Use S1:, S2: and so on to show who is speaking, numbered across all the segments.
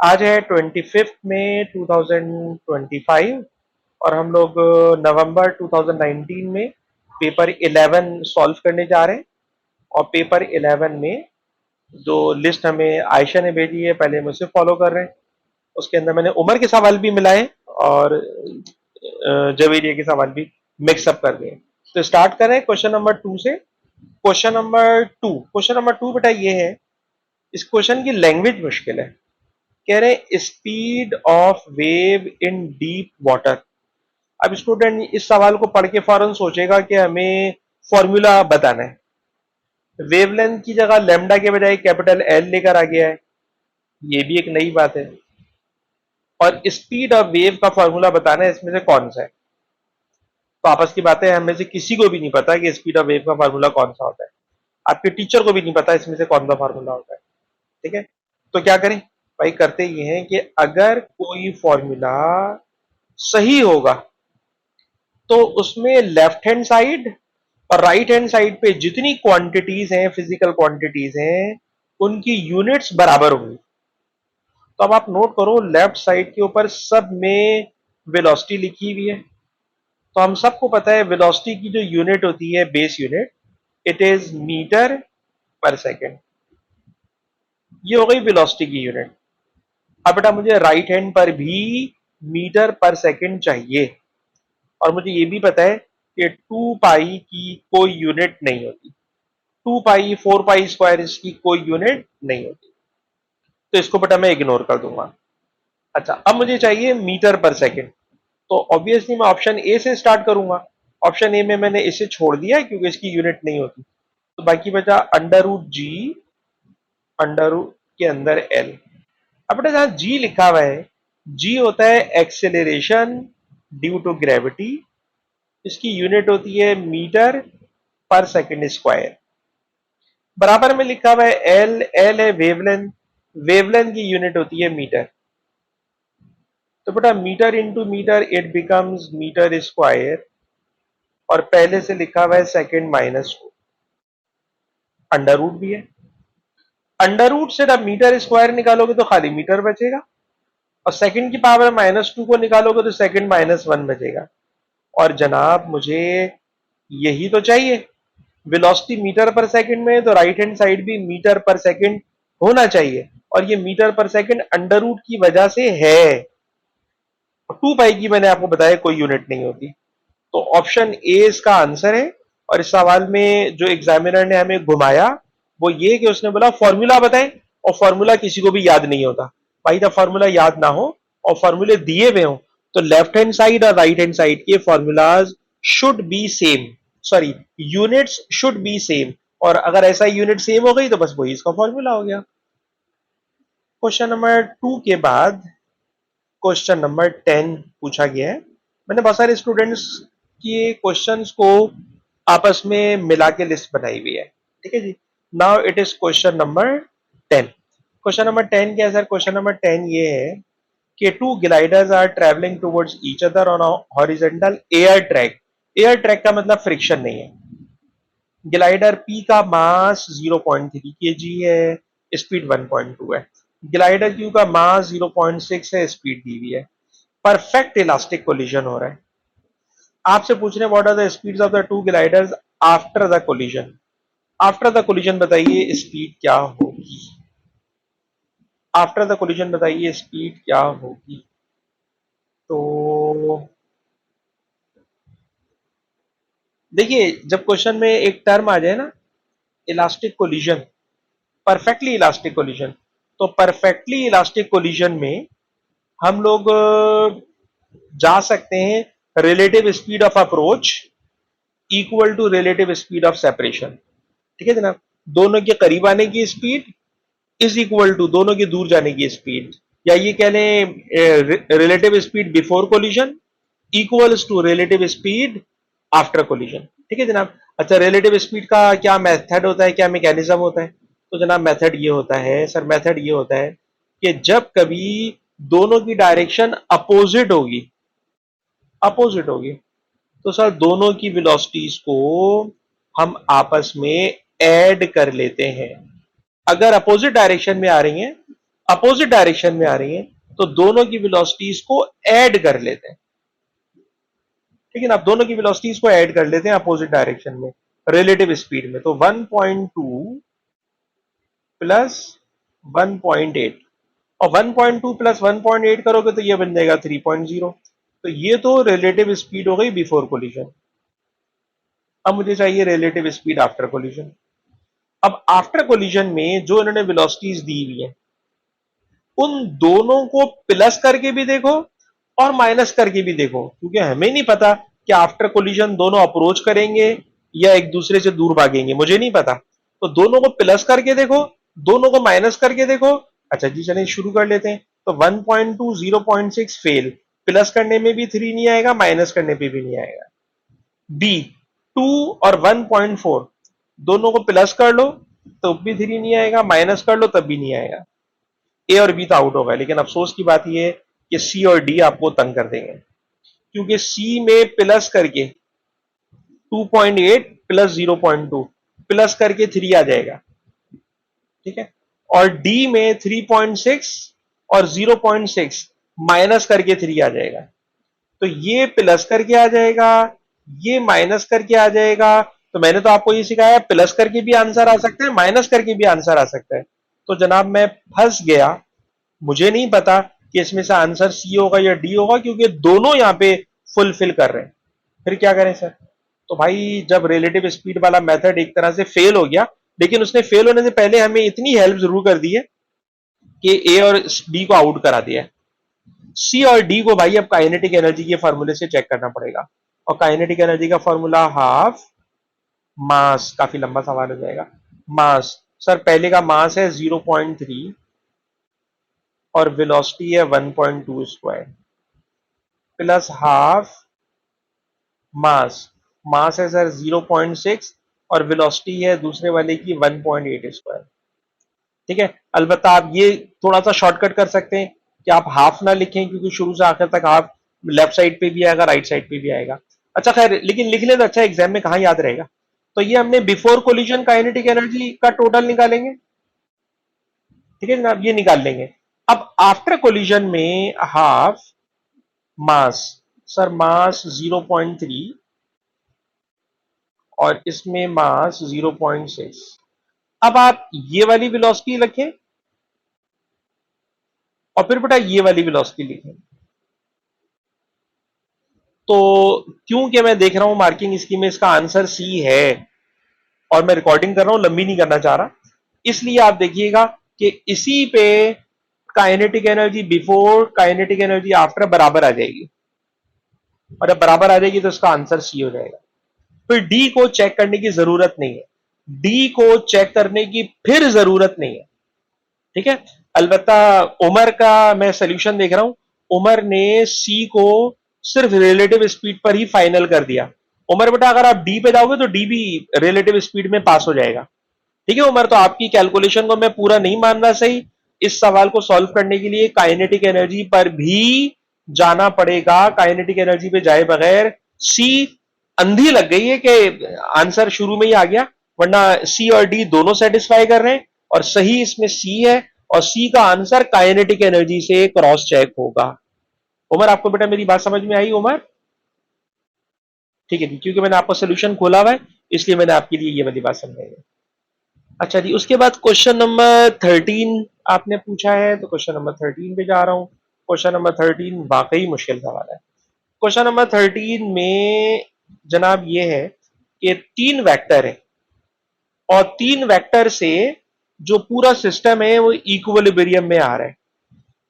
S1: आज है 25 मई 2025 और हम लोग नवंबर 2019 में पेपर 11 सॉल्व करने जा रहे हैं। और पेपर 11 में जो लिस्ट हमें आयशा ने भेजी है, पहले मुझसे फॉलो कर रहे हैं। उसके अंदर मैंने उमर के सवाल भी मिलाए और जवेरिया के सवाल भी मिक्सअप कर दिए। तो स्टार्ट करें क्वेश्चन नंबर 2 से। क्वेश्चन नंबर 2 बेटा ये है, इस क्वेश्चन की लैंग्वेज मुश्किल है। कह रहे हैं speed of wave in deep water. अब स्टूडेंट इस सवाल को पढ़ के फौरन सोचेगा कि हमें फॉर्मूला बताना है। वेवलेंथ की जगह लैम्डा के बजाय कैपिटल एल लेकर आ गया है, ये भी एक नई बात है। और स्पीड ऑफ वेव का फॉर्मूला बताना है, इसमें से कौन सा है। तो आपस की बातें, हमें से किसी को भी नहीं पता कि स्पीड ऑफ वेव का फॉर्मूला कौन सा होता है। आपके टीचर को भी नहीं पता इसमें से कौन सा फॉर्मूला होता है। ठीक है, तो क्या करें भाई, करते ये हैं कि अगर कोई फॉर्मूला सही होगा तो उसमें लेफ्ट हैंड साइड और राइट हैंड साइड पे जितनी क्वांटिटीज हैं, फिजिकल क्वांटिटीज हैं, उनकी यूनिट्स बराबर होंगी। तो अब आप नोट करो, लेफ्ट साइड के ऊपर सब में वेलोसिटी लिखी हुई है। तो हम सबको पता है वेलोसिटी की जो यूनिट होती है, base unit, it is metre per second. ये हो गई वेलोसिटी की यूनिट। अब बेटा मुझे राइट हैंड पर भी मीटर पर सेकेंड चाहिए, और मुझे ये भी पता है कि 2 पाई की कोई यूनिट नहीं होती। 2 पाई 4 पाई स्क्वायर इसकी कोई यूनिट नहीं होती, तो इसको बेटा मैं इग्नोर कर दूंगा। अच्छा, अब मुझे चाहिए मीटर पर सेकेंड। तो ऑब्वियसली मैं ऑप्शन ए से स्टार्ट करूंगा। ऑप्शन ए में मैंने इसे छोड़ दिया है क्योंकि इसकी यूनिट नहीं होती। तो बाकी बचा अंडर रूट जी, अंडर रूट के अंदर एल। अब बेटा जहां जी लिखा हुआ है, जी होता है एक्सेलरेशन ड्यू टू ग्रेविटी। इसकी यूनिट होती है मीटर पर सेकेंड स्क्वायर। बराबर में लिखा हुआ है एल, एल है वेवलेंथ, वेवलेंथ की यूनिट होती है मीटर। तो बेटा metre into metre it becomes metre square, और पहले से लिखा हुआ है सेकेंड माइनस 2। अंडर रूट भी है, अंडर रूट से जब मीटर स्क्वायर निकालोगे तो खाली मीटर बचेगा, और सेकंड की पावर -2 को निकालोगे तो सेकंड -1 बचेगा। और जनाब मुझे यही तो चाहिए। वेलोसिटी मीटर पर सेकंड में है, तो राइट हैंड साइड भी मीटर पर सेकंड होना चाहिए, और ये मीटर पर सेकंड अंडर रूट की वजह से है। 2 पाई की मैंने आपको बताया कोई यूनिट नहीं होती, तो ऑप्शन ए इसका आंसर है। और इस सवाल में जो एग्जामिनर ने हमें घुमाया वो ये कि उसने बोला फॉर्मूला बताएं, और फॉर्मूला किसी को भी याद नहीं होता। भाई जब फॉर्मूला याद ना हो और फॉर्मूले दिए हुए हो, तो लेफ्ट हैंड साइड और राइट हैंड साइड के formulas should be same, sorry units should be same. और अगर ऐसा यूनिट सेम हो गई तो बस वही इसका फॉर्मूला हो गया। क्वेश्चन नंबर 2 के बाद क्वेश्चन नंबर 10 पूछा गया है। मैंने बहुत सारे स्टूडेंट्स के क्वेश्चंस को आपस में मिला के लिस्ट बनाई हुई है। ठीक है जी, now it is question number 10। Question number 10 क्या है सर? क्वेश्चन नंबर 10 ये है कि two gliders are travelling towards each other on a horizontal air track. Air track का मतलब फ्रिक्शन नहीं है। ग्लाइडर पी का मास 0.3 kg है, स्पीड 1.2 है। ग्लाइडर क्यू का मास 0.6 है, स्पीड दी हुई है। परफेक्ट इलास्टिक कोलिजन हो रहा है। आपसे पूछ रहे हैं what are the speeds of the two gliders after the collision. After the collision बताइए स्पीड क्या होगी। आफ्टर द कोलिजन बताइए स्पीड क्या होगी। तो देखिए, जब क्वेश्चन में एक टर्म आ जाए ना, elastic collision, perfectly elastic collision, तो परफेक्टली इलास्टिक कोलिजन में हम लोग जा सकते हैं relative speed of approach equal to relative speed of separation. ठीक है जनाब, दोनों के करीब आने की स्पीड इज इक्वल टू दोनों के दूर जाने की स्पीड, या ये कह लें relative speed before collision equals to relative speed after collision. ठीक है जनाब। अच्छा, रिलेटिव स्पीड का क्या मेथड होता है, क्या मैकेनिज्म होता है? तो जनाब मेथड ये होता है सर, मेथड ये होता है कि जब कभी दोनों की डायरेक्शन अपोजिट होगी, तो सर दोनों की वेलोसिटीज को हम आपस में ऐड कर लेते हैं। अगर अपोजिट डायरेक्शन में आ रही हैं, अपोजिट डायरेक्शन में आ रही हैं, तो दोनों की वेलोसिटीज को ऐड कर लेते हैं। ठीक है ना, आप दोनों की वेलोसिटीज को ऐड कर लेते हैं अपोजिट डायरेक्शन में रिलेटिव स्पीड में। तो 1.2 प्लस 1.8, और 1.2 प्लस 1.8 करोगे तो ये बन जाएगा 3.0। तो ये तो रिलेटिव स्पीड हो गई बिफोर कोलिजन। अब मुझे चाहिए रिलेटिव स्पीड आफ्टर कोलिजन। अब आफ्टर कोलिजन में जो इन्होंने वेलोसिटीज दी हुई है, उन दोनों को प्लस करके भी देखो और माइनस करके भी देखो, क्योंकि हमें नहीं पता कि आफ्टर कोलिजन दोनों अप्रोच करेंगे या एक दूसरे से दूर भागेंगे, मुझे नहीं पता। तो दोनों को प्लस करके देखो, दोनों को माइनस करके देखो। अच्छा जी, चलिए शुरू कर लेते हैं। तो 1.2 0.6 फेल, प्लस करने में भी 3 नहीं आएगा, माइनस करने पे भी नहीं आएगा। बी 2 और 1.4 दोनों को प्लस कर लो तो भी 3 नहीं आएगा, माइनस कर लो तब भी नहीं आएगा। ए और बी तो आउट होगा, लेकिन अफसोस की बात यह है कि सी और डी आपको तंग कर देंगे, क्योंकि सी में प्लस करके 2.8 प्लस 0.2 प्लस करके 3 आ जाएगा। ठीक है, और डी में 3.6 और 0.6 माइनस करके 3 आ जाएगा। तो ये प्लस करके आ जाएगा, ये माइनस करके आ जाएगा। तो मैंने तो आपको ये सिखाया, प्लस करके भी आंसर आ सकता है, माइनस करके भी आंसर आ सकता है। तो जनाब मैं फंस गया, मुझे नहीं पता कि इसमें से आंसर सी होगा या डी होगा, क्योंकि दोनों यहां पे फुलफिल कर रहे हैं। फिर क्या करें सर? तो भाई जब रिलेटिव स्पीड वाला मेथड एक तरह से फेल हो गया, लेकिन उसने फेल होने से पहले हमें इतनी हेल्प जरूर कर दी है कि ए और डी को आउट करा दिया है। सी और डी को भाई अब काइनेटिक एनर्जी के फॉर्मूले से चेक करना पड़ेगा, और काइनेटिक एनर्जी का फॉर्मूला हाफ मास, काफी लंबा सवाल हो जाएगा। मास, सर पहले का मास है 0.3 और वेलोसिटी है 1.2 स्क्वायर प्लस हाफ मास। मास है सर 0.6 और वेलोसिटी है दूसरे वाले की 1.8 स्क्वायर। ठीक है, अलबत्ता आप ये थोड़ा सा शॉर्टकट कर सकते हैं कि आप हाफ ना लिखें, क्योंकि शुरू से आखिर तक हाफ लेफ्ट साइड पे भी आएगा, राइट साइड पे भी आएगा। अच्छा खैर, लेकिन लिख ले तो अच्छा, एग्जाम में कहां याद रहेगा। तो ये हमने बिफोर कोलिजन काइनेटिक एनर्जी का टोटल निकालेंगे। ठीक है जनाब, ये निकाल लेंगे। अब आफ्टर कोलिजन में हाफ मास, सर मास 0.3 और इसमें मास 0.6। अब आप ये वाली वेलोसिटी लिखें और फिर बेटा ये वाली वेलोसिटी लिखें। तो क्योंकि मैं देख रहा हूं मार्किंग स्कीम में इसका आंसर सी है, और मैं रिकॉर्डिंग कर रहा हूं, लंबी नहीं करना चाह रहा, इसलिए आप देखिएगा कि इसी पे kinetic energy before kinetic energy after बराबर आ जाएगी, और जब बराबर आ जाएगी तो इसका आंसर सी हो जाएगा। फिर डी को चेक करने की जरूरत नहीं है, डी को चेक करने की फिर जरूरत नहीं है। ठीक है, अलबत्ता उमर का मैं सोल्यूशन देख रहा हूं, उमर ने सी को सिर्फ रिलेटिव स्पीड पर ही फाइनल कर दिया। उमर बेटा अगर आप डी पे जाओगे तो डी भी रिलेटिव स्पीड में पास हो जाएगा। ठीक है उमर, तो आपकी कैलकुलेशन को मैं पूरा नहीं मान रहा सही। इस सवाल को सॉल्व करने के लिए काइनेटिक एनर्जी पर भी जाना पड़ेगा, काइनेटिक एनर्जी पे जाए बगैर सी अंधी लग गई है कि आंसर शुरू में ही आ गया, वरना सी और डी दोनों सेटिस्फाई कर रहे हैं और सही इसमें सी है, और सी का आंसर काइनेटिक एनर्जी से क्रॉस चेक होगा। उमर आपको बेटा मेरी बात समझ में आई उमर? ठीक है जी, क्योंकि मैंने आपका सोल्यूशन खोला हुआ है इसलिए मैंने आपके लिए ये वाली बात समझाई है। अच्छा जी, उसके बाद क्वेश्चन नंबर 13 आपने पूछा है, तो क्वेश्चन नंबर 13 पे जा रहा हूं। क्वेश्चन नंबर 13 वाकई मुश्किल सवाल है। क्वेश्चन नंबर 13 में जनाब ये है कि 3 वेक्टर है, और 3 वेक्टर से जो पूरा सिस्टम है वो इक्विलिब्रियम में आ रहा है।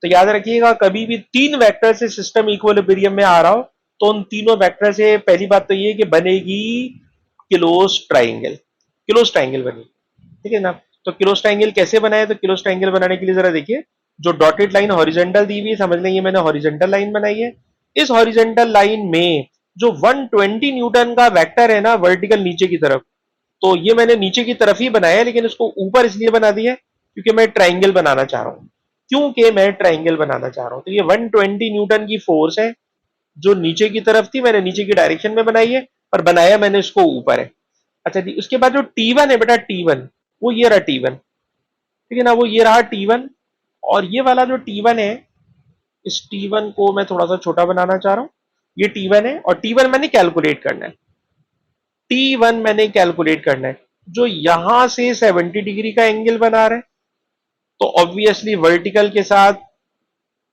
S1: तो याद रखिएगा, कभी भी 3 वेक्टर से सिस्टम इक्विलिब्रियम में आ रहा हो तो उन तीनों वेक्टर से पहली बात तो ये कि बनेगी क्लोज ट्राइंगल, क्लोज ट्राइंगल बनेगी। ठीक है ना, तो क्लोज ट्राइंगल कैसे बनाए? तो क्लोज ट्राइंगल बनाने के लिए जरा देखिए, जो डॉटेड लाइन हॉरिजॉन्टल दी हुई है, समझ लें ये मैंने हॉरिजॉन्टल लाइन बनाई है। इस हॉरिजॉन्टल लाइन में जो 120 न्यूटन का वेक्टर है ना वर्टिकल नीचे की तरफ, तो ये मैंने नीचे की तरफ ही बनाया है, लेकिन इसको ऊपर इसलिए बना दिया है क्योंकि मैं ट्राइंगल बनाना चाह रहा हूं। क्योंकि मैं ट्राइंगल बनाना चाह रहा हूं, तो ये 120 न्यूटन की फोर्स है जो नीचे की तरफ थी, मैंने नीचे की डायरेक्शन में बनाई है, पर बनाया मैंने इसको ऊपर है। अच्छा जी, उसके बाद जो T1 है बेटा, T1 वो ये रहा T1। ठीक है ना, वो ये रहा T1, और ये वाला जो T1 है, इस T1 को मैं थोड़ा सा छोटा बनाना चाह रहा हूं। ये T1 है और T1 मैंने कैलकुलेट करना है। T1 मैंने कैलकुलेट करना है, जो यहां से 70 डिग्री का एंगल बना रहा है, तो ऑब्वियसली वर्टिकल के साथ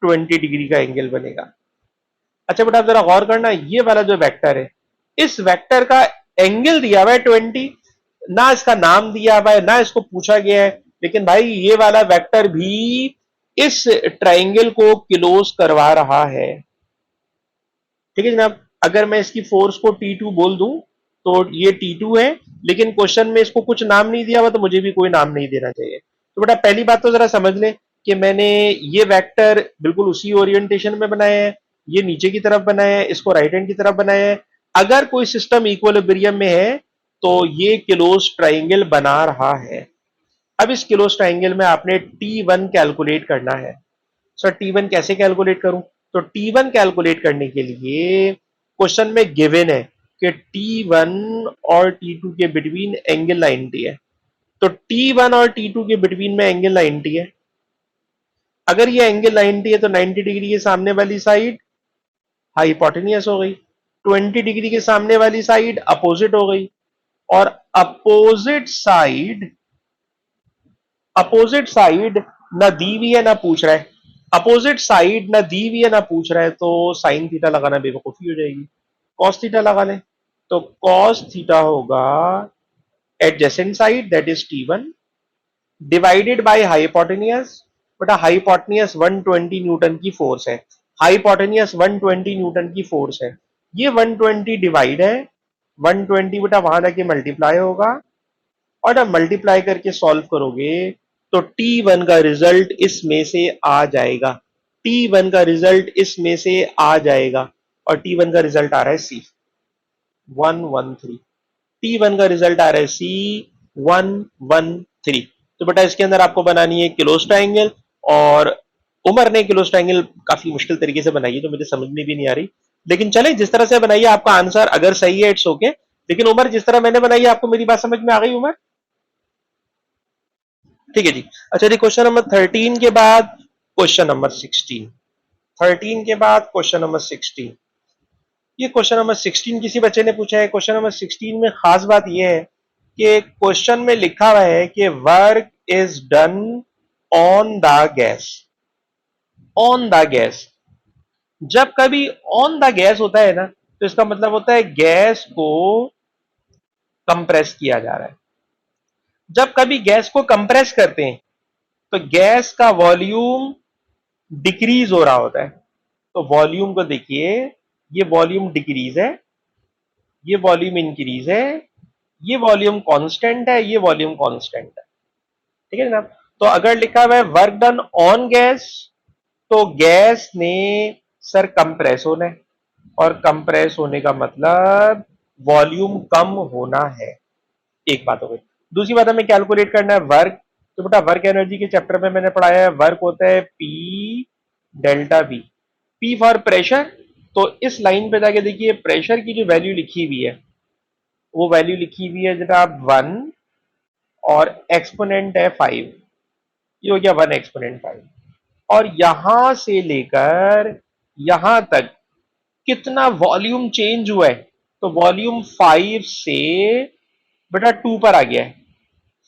S1: 20 डिग्री का एंगल बनेगा। अच्छा बेटा, आप जरा गौर करना, ये वाला जो वेक्टर है, इस वेक्टर का एंगल दिया हुआ है 20, ना इसका नाम दिया हुआ है, ना इसको पूछा गया है, लेकिन भाई ये वाला वेक्टर भी इस ट्राइंगल को क्लोज करवा रहा है। ठीक है जनाब। अगर मैं इसकी फोर्स को T2 बोल दूं, तो ये T2 है, लेकिन क्वेश्चन में इसको कुछ नाम नहीं दिया हुआ, तो मुझे भी कोई नाम नहीं देना चाहिए। तो बेटा पहली बात तो जरा समझ ले कि मैंने ये वेक्टर बिल्कुल उसी ओरिएंटेशन में बनाया है, ये नीचे की तरफ बनाया है, इसको राइट हैंड की तरफ बनाया है। अगर कोई सिस्टम इक्विलिब्रियम में है, तो ये क्लोज ट्राइंगल बना रहा है। अब इस क्लोज ट्राइंगल में आपने T1 कैलकुलेट करना है। सर T1 कैसे कैलकुलेट करूं? तो T1 कैलकुलेट करने के लिए क्वेश्चन में गिवन है कि T1 और T2 के बिटवीन एंगल 90 है। तो T1 और T2 के बिटवीन में एंगल 90 है। अगर ये एंगल 90 है, तो 90 डिग्री के सामने वाली साइड हाइपोटेनियस हो गई, 20 डिग्री के सामने वाली साइड अपोजिट हो गई, और अपोजिट साइड ना दी हुई है ना पूछ रहा है। अपोजिट साइड ना दी हुई है ना पूछ रहा है, तो साइन थीटा लगाना बेवकूफी हो जाएगी। कॉस थीटा लगा लें। तो कॉस थीटा होगा adjacent side, that is T1, divided by hypotenuse. बेटा हाइपोटेनियस 120 न्यूटन की फोर्स है, हाइपोटेनियस 120 न्यूटन की फोर्स है। ये 120 डिवाइड है, 120 बेटा वहां जाके मल्टीप्लाई होगा, और जब मल्टीप्लाई करके सॉल्व करोगे, तो T1 का रिजल्ट इसमें से आ जाएगा। T1 का रिजल्ट इसमें से आ जाएगा, और T1 का रिजल्ट आ रहा है C113। T1 का रिजल्ट आ रहा है C113। तो बेटा इसके अंदर आपको बनानी है क्लोज ट्राइंगल, और उमर ने क्लोज ट्राइंगल काफी मुश्किल तरीके से बनाई है, तो मुझे समझ में भी नहीं आ रही, लेकिन चले जिस तरह से बनाइए, आपका आंसर अगर सही है इट्स ओके। लेकिन उमर, जिस तरह मैंने बनाई है, आपको मेरी बात समझ में आ गई उमर? ठीक है जी। अच्छा जी, क्वेश्चन नंबर 13 के बाद क्वेश्चन नंबर 16। 13 के बाद क्वेश्चन नंबर 16। ये क्वेश्चन नंबर 16 किसी बच्चे ने पूछा है। क्वेश्चन नंबर 16 में खास बात यह है कि क्वेश्चन में लिखा हुआ है कि work is done on the gas. On the gas, जब कभी ऑन द गैस होता है ना, तो इसका मतलब होता है गैस को कंप्रेस किया जा रहा है। जब कभी गैस को कंप्रेस करते हैं, तो गैस का वॉल्यूम डिक्रीज हो रहा होता है। तो वॉल्यूम को देखिए, ये वॉल्यूम डिक्रीज है, ये वॉल्यूम इंक्रीज है, ये वॉल्यूम कांस्टेंट है, ये वॉल्यूम कांस्टेंट है। ठीक है जनाब। तो अगर लिखा हुआ है वर्क डन ऑन गैस, तो गैस ने सर कंप्रेस होना है, और कंप्रेस होने का मतलब वॉल्यूम कम होना है। एक बात हो गई। दूसरी बात हमें कैलकुलेट करना है वर्क। तो बेटा वर्क एनर्जी के चैप्टर में मैंने पढ़ाया है, वर्क होता है P delta V। P for pressure. तो इस लाइन पे जाके देखिए, प्रेशर की जो वैल्यू लिखी हुई है, वो वैल्यू लिखी हुई है जनाब 1, और एक्सपोनेंट है 5। ये हो गया 1 एक्सपोनेंट 5। और यहां से लेकर यहां तक कितना वॉल्यूम चेंज हुआ है? तो वॉल्यूम 5 से बेटा 2 पर आ गया है,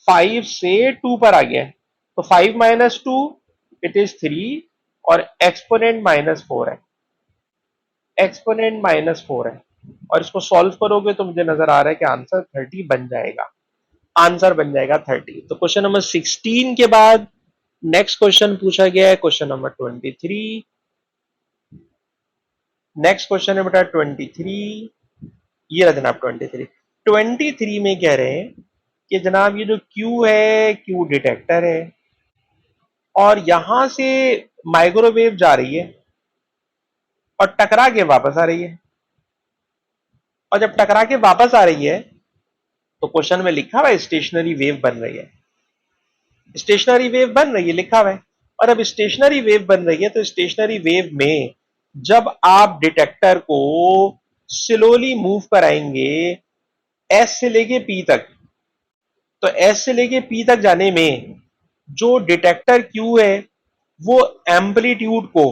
S1: 5 से 2 पर आ गया है। तो 5 माइनस 2 इट इज 3, और एक्सपोनेंट -4 है, एक्सपोनेंट -4 है। और इसको सॉल्व करोगे तो मुझे नजर आ रहा है कि आंसर 30 बन जाएगा। आंसर बन जाएगा 30। तो क्वेश्चन नंबर 16 के बाद नेक्स्ट क्वेश्चन पूछा गया है क्वेश्चन नंबर 23। नेक्स्ट क्वेश्चन है बेटा 23। ये रहा जनाब 23। 23 में कह रहे हैं कि जनाब ये जो Q है, Q डिटेक्टर है, और यहां से माइक्रोवेव जा रही है और टकरा के वापस आ रही है। और जब टकरा के वापस आ रही है, तो क्वेश्चन में लिखा हुआ है स्टेशनरी वेव बन रही है। स्टेशनरी वेव बन रही है लिखा हुआ है। और अब स्टेशनरी वेव बन रही है, तो स्टेशनरी वेव में जब आप डिटेक्टर को स्लोली मूव कराएंगे एस से लेके पी तक, तो एस से लेके पी तक जाने में जो डिटेक्टर क्यू है, वो एम्पलीट्यूड को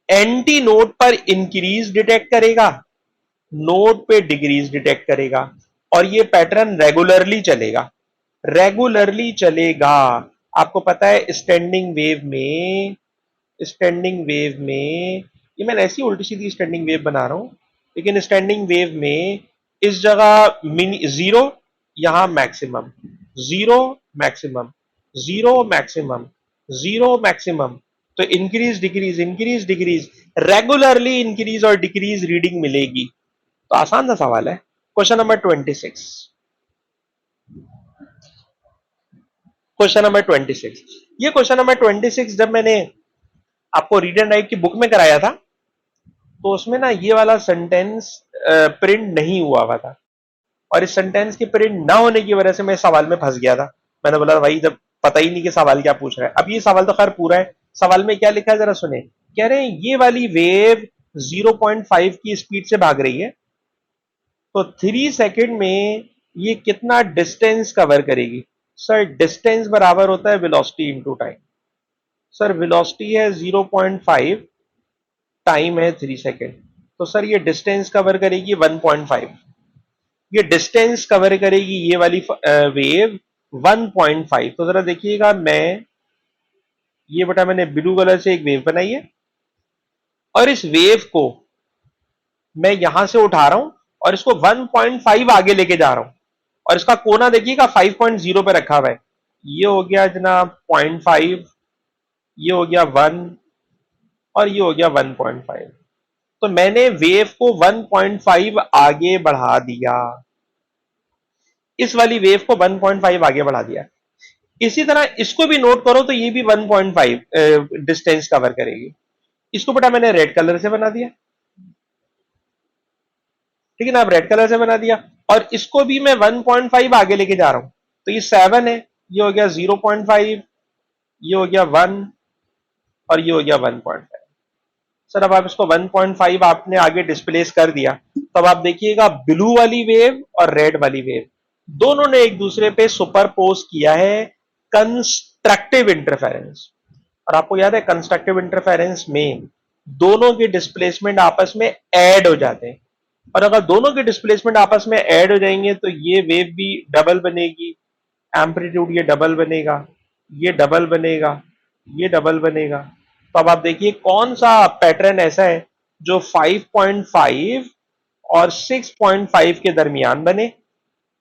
S1: एंटी नोड पर इंक्रीज डिटेक्ट करेगा, नोड पे डिक्रीज डिटेक्ट करेगा, और ये पैटर्न रेगुलरली चलेगा, रेगुलरली चलेगा। आपको पता है स्टैंडिंग वेव में ये मैं ऐसी उल्टी सीधी स्टैंडिंग वेव बना रहा हूं, लेकिन स्टैंडिंग वेव में इस जगह मिनी जीरो, यहां maximum, zero maximum, zero maximum, zero maximum. तो इंक्रीज डिक्रीज रेगुलरली इंक्रीज और डिक्रीज रीडिंग मिलेगी। तो आसान सा सवाल है। क्वेश्चन नंबर 26 ये क्वेश्चन नंबर 26 जब मैंने आपको रीड एंड राइट की बुक में कराया था, तो उसमें ना ये वाला सेंटेंस प्रिंट नहीं हुआ था, और इस सेंटेंस के प्रिंट ना होने की वजह से मैं इस सवाल में फंस गया था। मैंने बोला भाई, जब पता ही नहीं कि सवाल क्या पूछ रहा है। अब ये सवाल तो खैर पूरा है, सवाल में क्या लिखा है जरा सुने। कह रहे हैं ये वाली वेव 0.5 की स्पीड से भाग रही है, तो 3 सेकंड में ये कितना डिस्टेंस कवर करेगी। सर डिस्टेंस बराबर होता है velocity into time. Sir velocity है 0.5, टाइम है 3 सेकंड, तो सर ये डिस्टेंस कवर करेगी 1.5। ये डिस्टेंस कवर करेगी ये वाली वेव 1.5। तो जरा देखिएगा, ये बेटा मैंने ब्लू कलर से एक वेव बनाई है, और इस वेव को मैं यहां से उठा रहा हूं और इसको 1.5 आगे लेके जा रहा हूं, और इसका कोना देखिएगा 5.0 पे रखा हुआ है। ये हो गया जनाब 0.5, ये हो गया 1, और ये हो गया 1.5। तो मैंने वेव को 1.5 आगे बढ़ा दिया, इस वाली वेव को 1.5 आगे बढ़ा दिया। इसी तरह इसको भी नोट करो, तो ये भी 1.5 डिस्टेंस कवर करेगी। इसको बेटा मैंने रेड कलर से बना दिया, ठीक है ना, अब रेड कलर से बना दिया, और इसको भी मैं 1.5 आगे लेके जा रहा हूं। तो ये 7 है, ये हो गया 0.5, ये हो गया 1, और ये हो गया 1.5। सर अब आप इसको 1.5 आपने आगे डिस्प्लेस कर दिया, तो अब आप देखिएगा ब्लू वाली वेव और रेड वाली वेव दोनों ने एक दूसरे पे सुपरपोज किया है कंस्ट्रक्टिव इंटरफेरेंस। और आपको याद है कंस्ट्रक्टिव इंटरफेरेंस में दोनों के डिस्प्लेसमेंट आपस में ऐड हो जाते हैं, और अगर दोनों के डिस्प्लेसमेंट आपस में ऐड हो जाएंगे तो ये वेव भी डबल बनेगी, एम्पलीट्यूड ये डबल बनेगा, ये डबल बनेगा, ये डबल बनेगा। तो अब आप देखिए कौन सा पैटर्न ऐसा है जो 5.5 और 6.5 के दरमियान बने,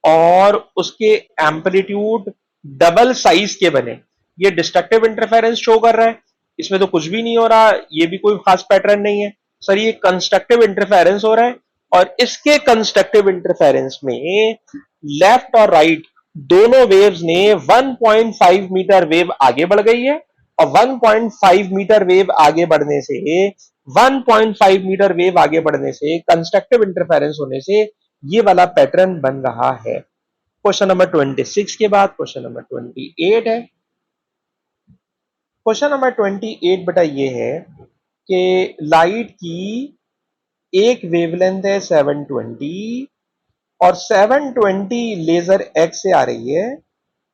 S1: और उसके एम्पलीट्यूड डबल साइज के बने। ये डिस्ट्रक्टिव इंटरफेरेंस शो कर रहा है, इसमें तो कुछ भी नहीं हो रहा, ये भी कोई खास पैटर्न नहीं है। सर ये कंस्ट्रक्टिव इंटरफेरेंस हो रहा है, और इसके कंस्ट्रक्टिव इंटरफेरेंस में लेफ्ट और राइट दोनों वेव्स ने 1.5 मीटर वेव आगे बढ़ गई है, और 1.5 मीटर वेव आगे बढ़ने से 1.5 मीटर वेव आगे बढ़ने से कंस्ट्रक्टिव इंटरफेरेंस होने से ये वाला पैटर्न बन रहा है। क्वेश्चन नंबर 26 के बाद क्वेश्चन नंबर 28 है। क्वेश्चन नंबर 28 बेटा ये है कि लाइट की एक वेवलेंथ है 720, और 720 लेजर एक्स से आ रही है,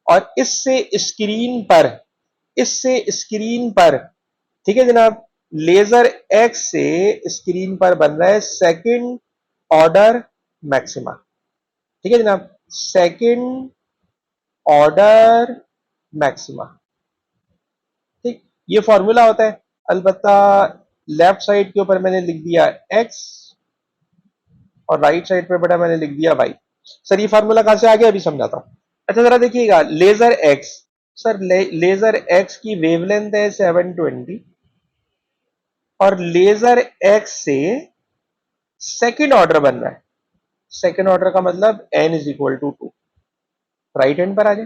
S1: और इससे स्क्रीन पर ठीक है जनाब, लेजर एक्स से स्क्रीन पर बन रहा है सेकंड ऑर्डर मैक्सिमा। ठीक है जनाब, सेकंड ऑर्डर मैक्सिमा। ठीक, ये फॉर्मूला होता है, अलबत्ता लेफ्ट साइड के ऊपर मैंने लिख दिया एक्स, और राइट साइड पे बेटा मैंने लिख दिया वाई। सर ये फार्मूला कहां से आ गया, अभी समझाता हूं। अच्छा जरा देखिएगा, laser X, sir laser X की वेवलेंथ है 720, और लेजर एक्स से सेकंड ऑर्डर बन रहा है। सेकंड ऑर्डर का मतलब n is equal to 2। Right hand पर आ जाए,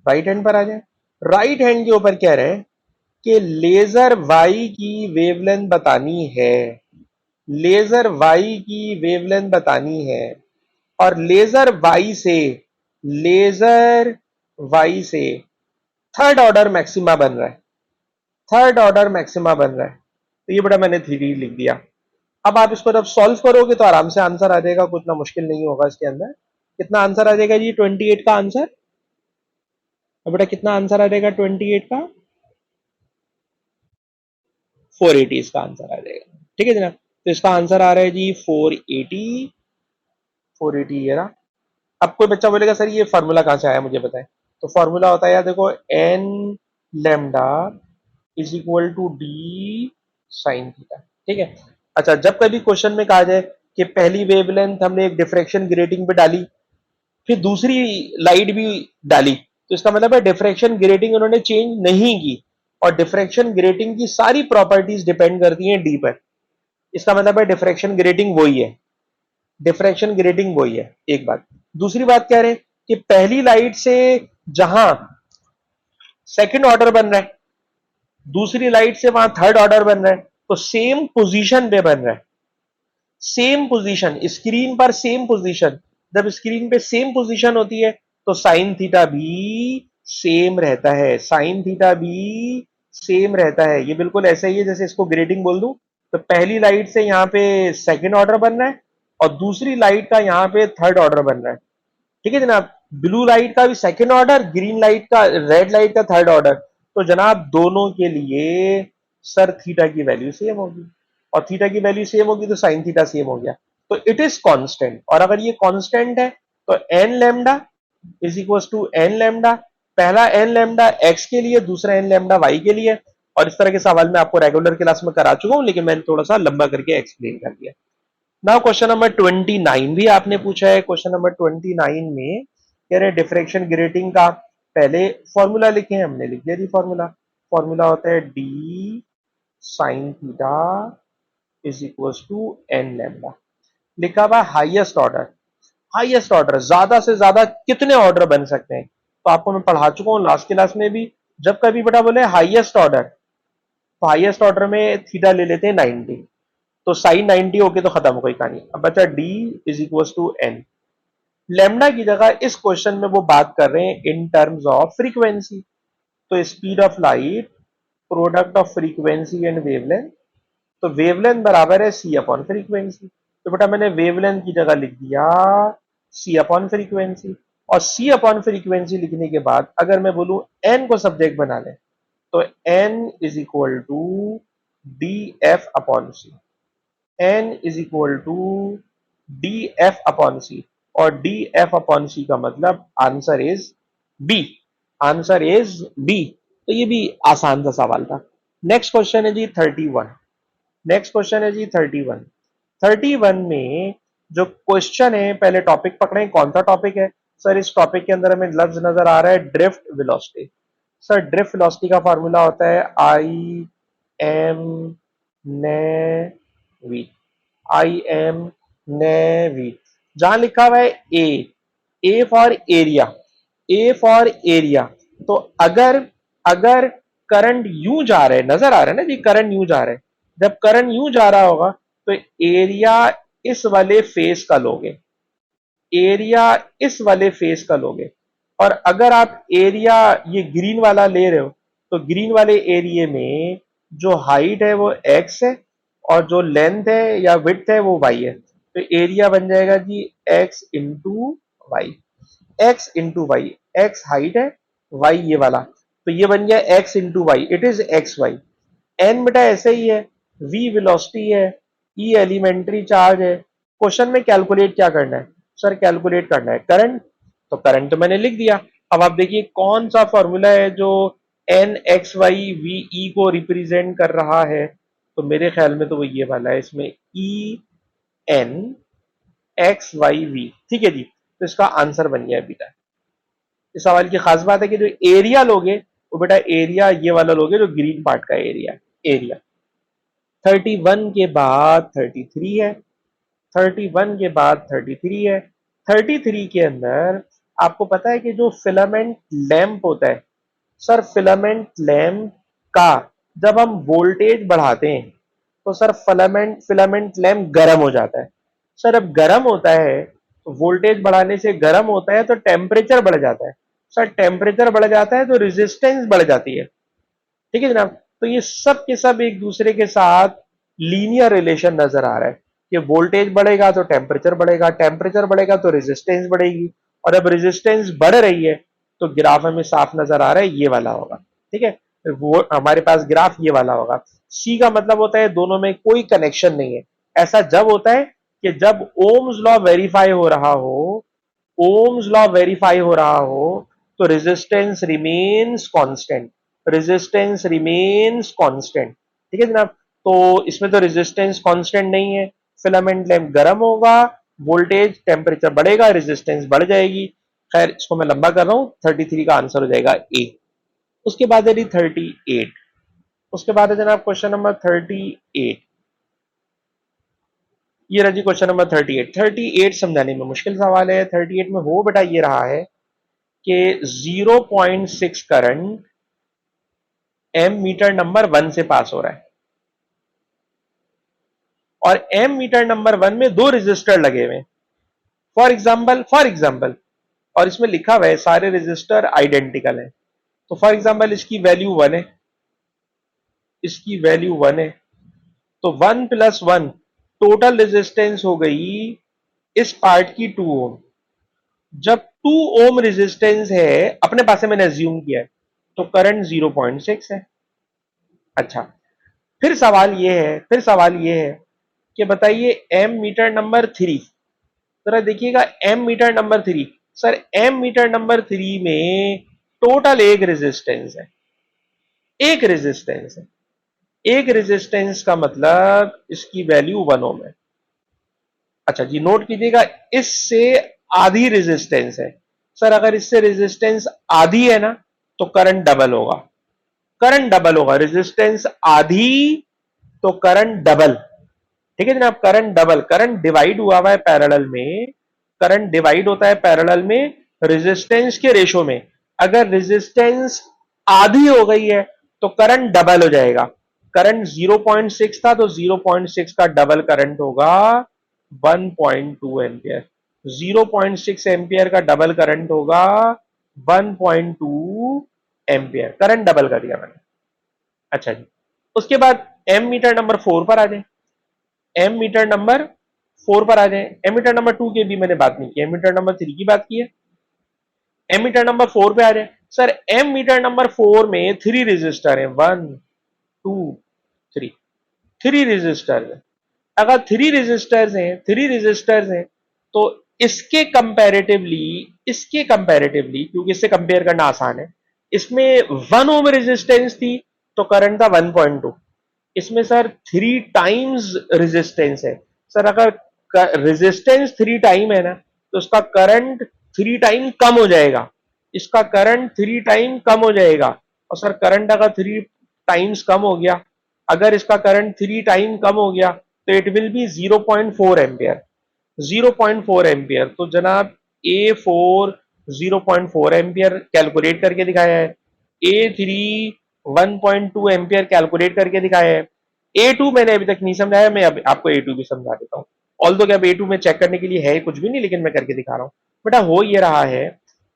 S1: राइट हैंड पर आ जाए। राइट हैंड के ऊपर कह रहे हैं कि लेजर वाई की वेवलेंथ बतानी है, लेजर वाई की वेवलेंथ बतानी है, और लेजर वाई से थर्ड ऑर्डर मैक्सिमा बन रहा है, थर्ड ऑर्डर मैक्सिमा बन रहा है। तो ये बड़ा मैंने थ्री लिख दिया। अब आप इसको जब सॉल्व करोगे तो आराम से आंसर आ जाएगा, कुछ ना मुश्किल नहीं होगा इसके अंदर। कितना आंसर आ जाएगा जी 28 का आंसर, अब बेटा कितना आंसर आ जाएगा 28 का। 480 इसका आंसर आ जाएगा। ठीक है जनाब, तो इसका आंसर आ रहा है जी 480। 480 ये रहा। अब कोई बच्चा बोलेगा सर ये फार्मूला कहाँ से आया मुझे बताएं। तो फार्मूला होता है यार देखो, n lambda is equal to d sine theta. ठीक है। अच्छा, जब कभी क्वेश्चन में कहा जाए कि पहली वेवलेंथ हमने एक डिफ्रैक्शन ग्रेटिंग पे डाली, फिर दूसरी लाइट भी डाली, तो इसका मतलब है डिफ्रैक्शन ग्रेटिंग उन्होंने चेंज नहीं की, और डिफ्रैक्शन ग्रेटिंग की सारी प्रॉपर्टीज डिपेंड करती हैं डी पर। इसका मतलब है डिफ्रैक्शन ग्रेटिंग वही है, डिफ्रैक्शन ग्रेटिंग वही है। एक बात। दूसरी बात कह रहे हैं कि पहली लाइट से जहां सेकंड ऑर्डर बन रहा है, दूसरी लाइट से वहां थर्ड ऑर्डर बन रहा है, तो सेम पोजीशन पे बन रहा है। सेम पोजीशन स्क्रीन पर, सेम पोजीशन। जब स्क्रीन पे सेम पोजीशन होती है तो साइन थीटा भी सेम रहता है, साइन थीटा भी सेम रहता है। ये बिल्कुल ऐसा ही है जैसे इसको ग्रेटिंग बोल दूं, तो पहली लाइट से यहां पे सेकंड ऑर्डर बन रहा है और दूसरी लाइट का यहां पे थर्ड ऑर्डर बन रहा है। ठीक है जनाब, ब्लू लाइट का भी सेकंड ऑर्डर, ग्रीन लाइट का, रेड लाइट का थर्ड ऑर्डर। तो जनाब दोनों के लिए सर थीटा की वैल्यू सेम होगी, और थीटा की वैल्यू सेम होगी तो साइन थीटा सेम हो गया। तो इट इज कांस्टेंट, और अगर ये कांस्टेंट है तो n lambda is equal to n lambda, पहला एन लेमडा एक्स के लिए, दूसरा एन लेमडा वाई के लिए। और इस तरह के सवाल मैं आपको रेगुलर क्लास में करा चुका हूं, लेकिन मैंने थोड़ा सा लंबा करके एक्सप्लेन कर दिया। नाउ क्वेश्चन नंबर 29 भी आपने पूछा है। क्वेश्चन नंबर 29 में कह रहे डिफ्रैक्शन ग्रेटिंग का पहले फॉर्मूला लिखे हैं, हमने लिख दिया जी फॉर्मूला। फॉर्मूला होता है d sine theta is equal to n lambda. लिखा हुआ हाईएस्ट ऑर्डर, हाईएस्ट ऑर्डर ज्यादा से ज्यादा कितने ऑर्डर बन सकते हैं, तो आपको मैं पढ़ा चुका हूं लास्ट क्लास में भी। जब कभी बेटा बोले हाईएस्ट ऑर्डर, तो हाईएस्ट ऑर्डर में थीटा ले लेते हैं 90, तो साइन 90 होके तो खत्म हो गई कहानी। अब बचा d is equal to n. Lambda की जगह इस क्वेश्चन में वो बात कर रहे हैं इन टर्म्स ऑफ फ्रीक्वेंसी। तो speed of light product of frequency and wavelength, तो वेवलेंथ बराबर है सी अपॉन फ्रीक्वेंसी। तो बेटा मैंने वेवलेंथ की जगह लिख दिया सी अपॉन फ्रीक्वेंसी, और सी अपॉन फ्रीक्वेंसी लिखने के बाद अगर मैं बोलूं एन को सब्जेक्ट बना ले, तो N is equal to D F upon C. N is equal to D F upon C, और डी एफ अपॉन सी का मतलब answer is B. Answer is B. तो ये भी आसान सा सवाल था। नेक्स्ट क्वेश्चन है जी 31। नेक्स्ट क्वेश्चन है जी 31। 31 में जो क्वेश्चन है, पहले टॉपिक पकड़े, कौन सा टॉपिक है सर। इस टॉपिक के अंदर हमें लफ्ज नजर आ रहा है drift velocity. Sir drift velocity का फॉर्मूला होता है आई एम ने वी। I am navy. जहां लिखा हुआ है A for area, A for area. तो अगर अगर करंट यूं जा रहा है, नजर आ रहा है ना जी, करंट यूं जा रहा है, जब करंट यूं जा रहा होगा तो एरिया इस वाले फेस का लोगे, एरिया इस वाले फेस का लोगे। और अगर आप एरिया ये ग्रीन वाला ले रहे हो, तो ग्रीन वाले एरिया में जो हाइट है वो एक्स है, और जो लेंथ है या विड्थ है वो वाई है। तो एरिया बन जाएगा जी X into Y. X into Y, X height है, वाई ये वाला, तो ये बन गया X into Y, it is X Y. N बेटा ऐसे ही है, वी वेलोसिटी है, ई एलिमेंट्री चार्ज है। क्वेश्चन में कैलकुलेट क्या करना है सर, कैलकुलेट करना है करंट। तो करंट तो मैंने लिख दिया। अब आप देखिए कौन सा फॉर्मूला है जो N X Y V E को रिप्रेजेंट कर रहा है, तो मेरे ख्याल में तो वो ये वाला है, इसमें E N X Y V. ठीक है जी, तो इसका आंसर बन गया बेटा। इस सवाल की खास बात है कि जो एरिया लोगे वो बेटा एरिया ये वाला लोगे जो ग्रीन पार्ट का एरिया, एरिया। 31 के बाद 33 है, 31 के बाद 33 है। 33 के अंदर आपको पता है कि जो फिलामेंट लैंप होता है सर, फिलामेंट लैंप का जब हम वोल्टेज बढ़ाते हैं तो सर फिलामेंट फिलामेंट लैंप गर्म हो जाता है। सर अब गर्म होता है तो वोल्टेज बढ़ाने से गर्म होता है तो टेम्परेचर बढ़ जाता है। सर टेम्परेचर बढ़ जाता है तो रेजिस्टेंस बढ़ जाती है। ठीक है जनाब, तो ये सब के सब एक दूसरे के साथ लीनियर रिलेशन नजर आ रहा है कि वोल्टेज बढ़ेगा तो टेम्परेचर बढ़ेगा, टेम्परेचर बढ़ेगा तो रेजिस्टेंस बढ़ेगी, और अब रेजिस्टेंस बढ़ रही है तो ग्राफ हमें साफ नजर आ रहा है ये वाला होगा। ठीक है, वो हमारे पास ग्राफ ये वाला होगा। सी का मतलब होता है दोनों में कोई कनेक्शन नहीं है। ऐसा जब होता है कि जब ओम्स लॉ वेरीफाई हो रहा हो, ओम्स लॉ वेरीफाई हो रहा हो, तो resistance remains constant, resistance remains constant. ठीक है जनाब। तो इसमें तो रेजिस्टेंस कांस्टेंट नहीं है, फिलामेंट लैंप गर्म होगा, वोल्टेज टेम्परेचर बढ़ेगा, रेजिस्टेंस बढ़ जाएगी। खैर इसको मैं लंबा कर रहा हूं, 33 का आंसर हो जाएगा ए। उसके बाद है 38। उसके बाद है जनाब क्वेश्चन नंबर 38। ये रहा जी क्वेश्चन नंबर 38। 38 समझाने में मुश्किल सवाल है। 38 में हो बेटा ये रहा है कि 0.6 करंट एम मीटर नंबर 1 से पास हो रहा है और एम मीटर नंबर 1 में दो रेजिस्टर लगे हुए हैं। फॉर एग्जाम्पल और इसमें लिखा हुआ है सारे रेजिस्टर आइडेंटिकल हैं। तो फॉर एग्जाम्पल इसकी वैल्यू 1 है, इसकी वैल्यू 1 है, तो 1 प्लस 1 टोटल रेजिस्टेंस हो गई इस पार्ट की 2 ओम। जब 2 ओम रेजिस्टेंस है, अपने पास से मैंने अज्यूम किया है, तो करंट 0.6 है। अच्छा, फिर सवाल ये है कि बताइए एम मीटर नंबर 3, जरा देखिएगा M metre number 3। Sir M metre number 3 में टोटल एक रेजिस्टेंस है, एक रेजिस्टेंस है, एक रेजिस्टेंस का मतलब इसकी वैल्यू 1 ओम है। अच्छा जी नोट कीजिएगा, इससे आधी रेजिस्टेंस है। सर अगर इससे रेजिस्टेंस आधी है ना, तो करंट डबल होगा, करंट डबल होगा। रेजिस्टेंस आधी तो करंट डबल। ठीक है जनाब, करंट डबल, करंट डिवाइड हुआ है पैरेलल में, करंट डिवाइड होता है पैरेलल में रेजिस्टेंस के रेशो में। अगर रेजिस्टेंस आधी हो गई है तो करंट डबल हो जाएगा। करंट 0.6 था तो 0.6 का डबल करंट होगा 1.2 एम्पियर। 0.6 एम्पियर का डबल करंट होगा 1.2 एम्पियर। करंट डबल कर दिया मैंने। अच्छा जी, उसके बाद एम मीटर नंबर 4 पर आ जाए। एम मीटर नंबर 4 पर आ जाए। एम मीटर नंबर 2 की भी मैंने बात नहीं की, एम मीटर नंबर 3 की बात की है। एम मीटर नंबर 4 पे आ जाए। सर एम मीटर नंबर 4 में 3 रेजिस्टर है, 1 2 3, 3 रेजिस्टर है। अगर 3 रेजिस्टर्स हैं तो इसके कंपैरेटिवली क्योंकि इससे कंपेयर करना आसान है, इसमें 1 ओम रेजिस्टेंस थी तो करंट था 1.2। इसमें सर 3 टाइम्स रेजिस्टेंस है। सर अगर रेजिस्टेंस 3 टाइम है ना, तो उसका करंट 3 टाइम कम हो जाएगा, इसका करंट 3 टाइम कम हो जाएगा। और सर करंट अगर 3 टाइम्स कम हो गया, अगर इसका करंट 3 टाइम कम हो गया तो it will be 0.4 ampere. 0.4 ampere तो जनाब A4 0.4 एम्पियर कैलकुलेट करके दिखाया है, A3 1.2 एम्पियर कैलकुलेट करके दिखाया है। A2 मैंने अभी तक नहीं समझाया, मैं अब आपको A2 भी समझा देता हूँ। ऑल्दो कि अब A2 में चेक करने के लिए है कुछ भी नहीं, लेकिन मैं करके दिखा रहा हूँ। बेटा हो ये रहा है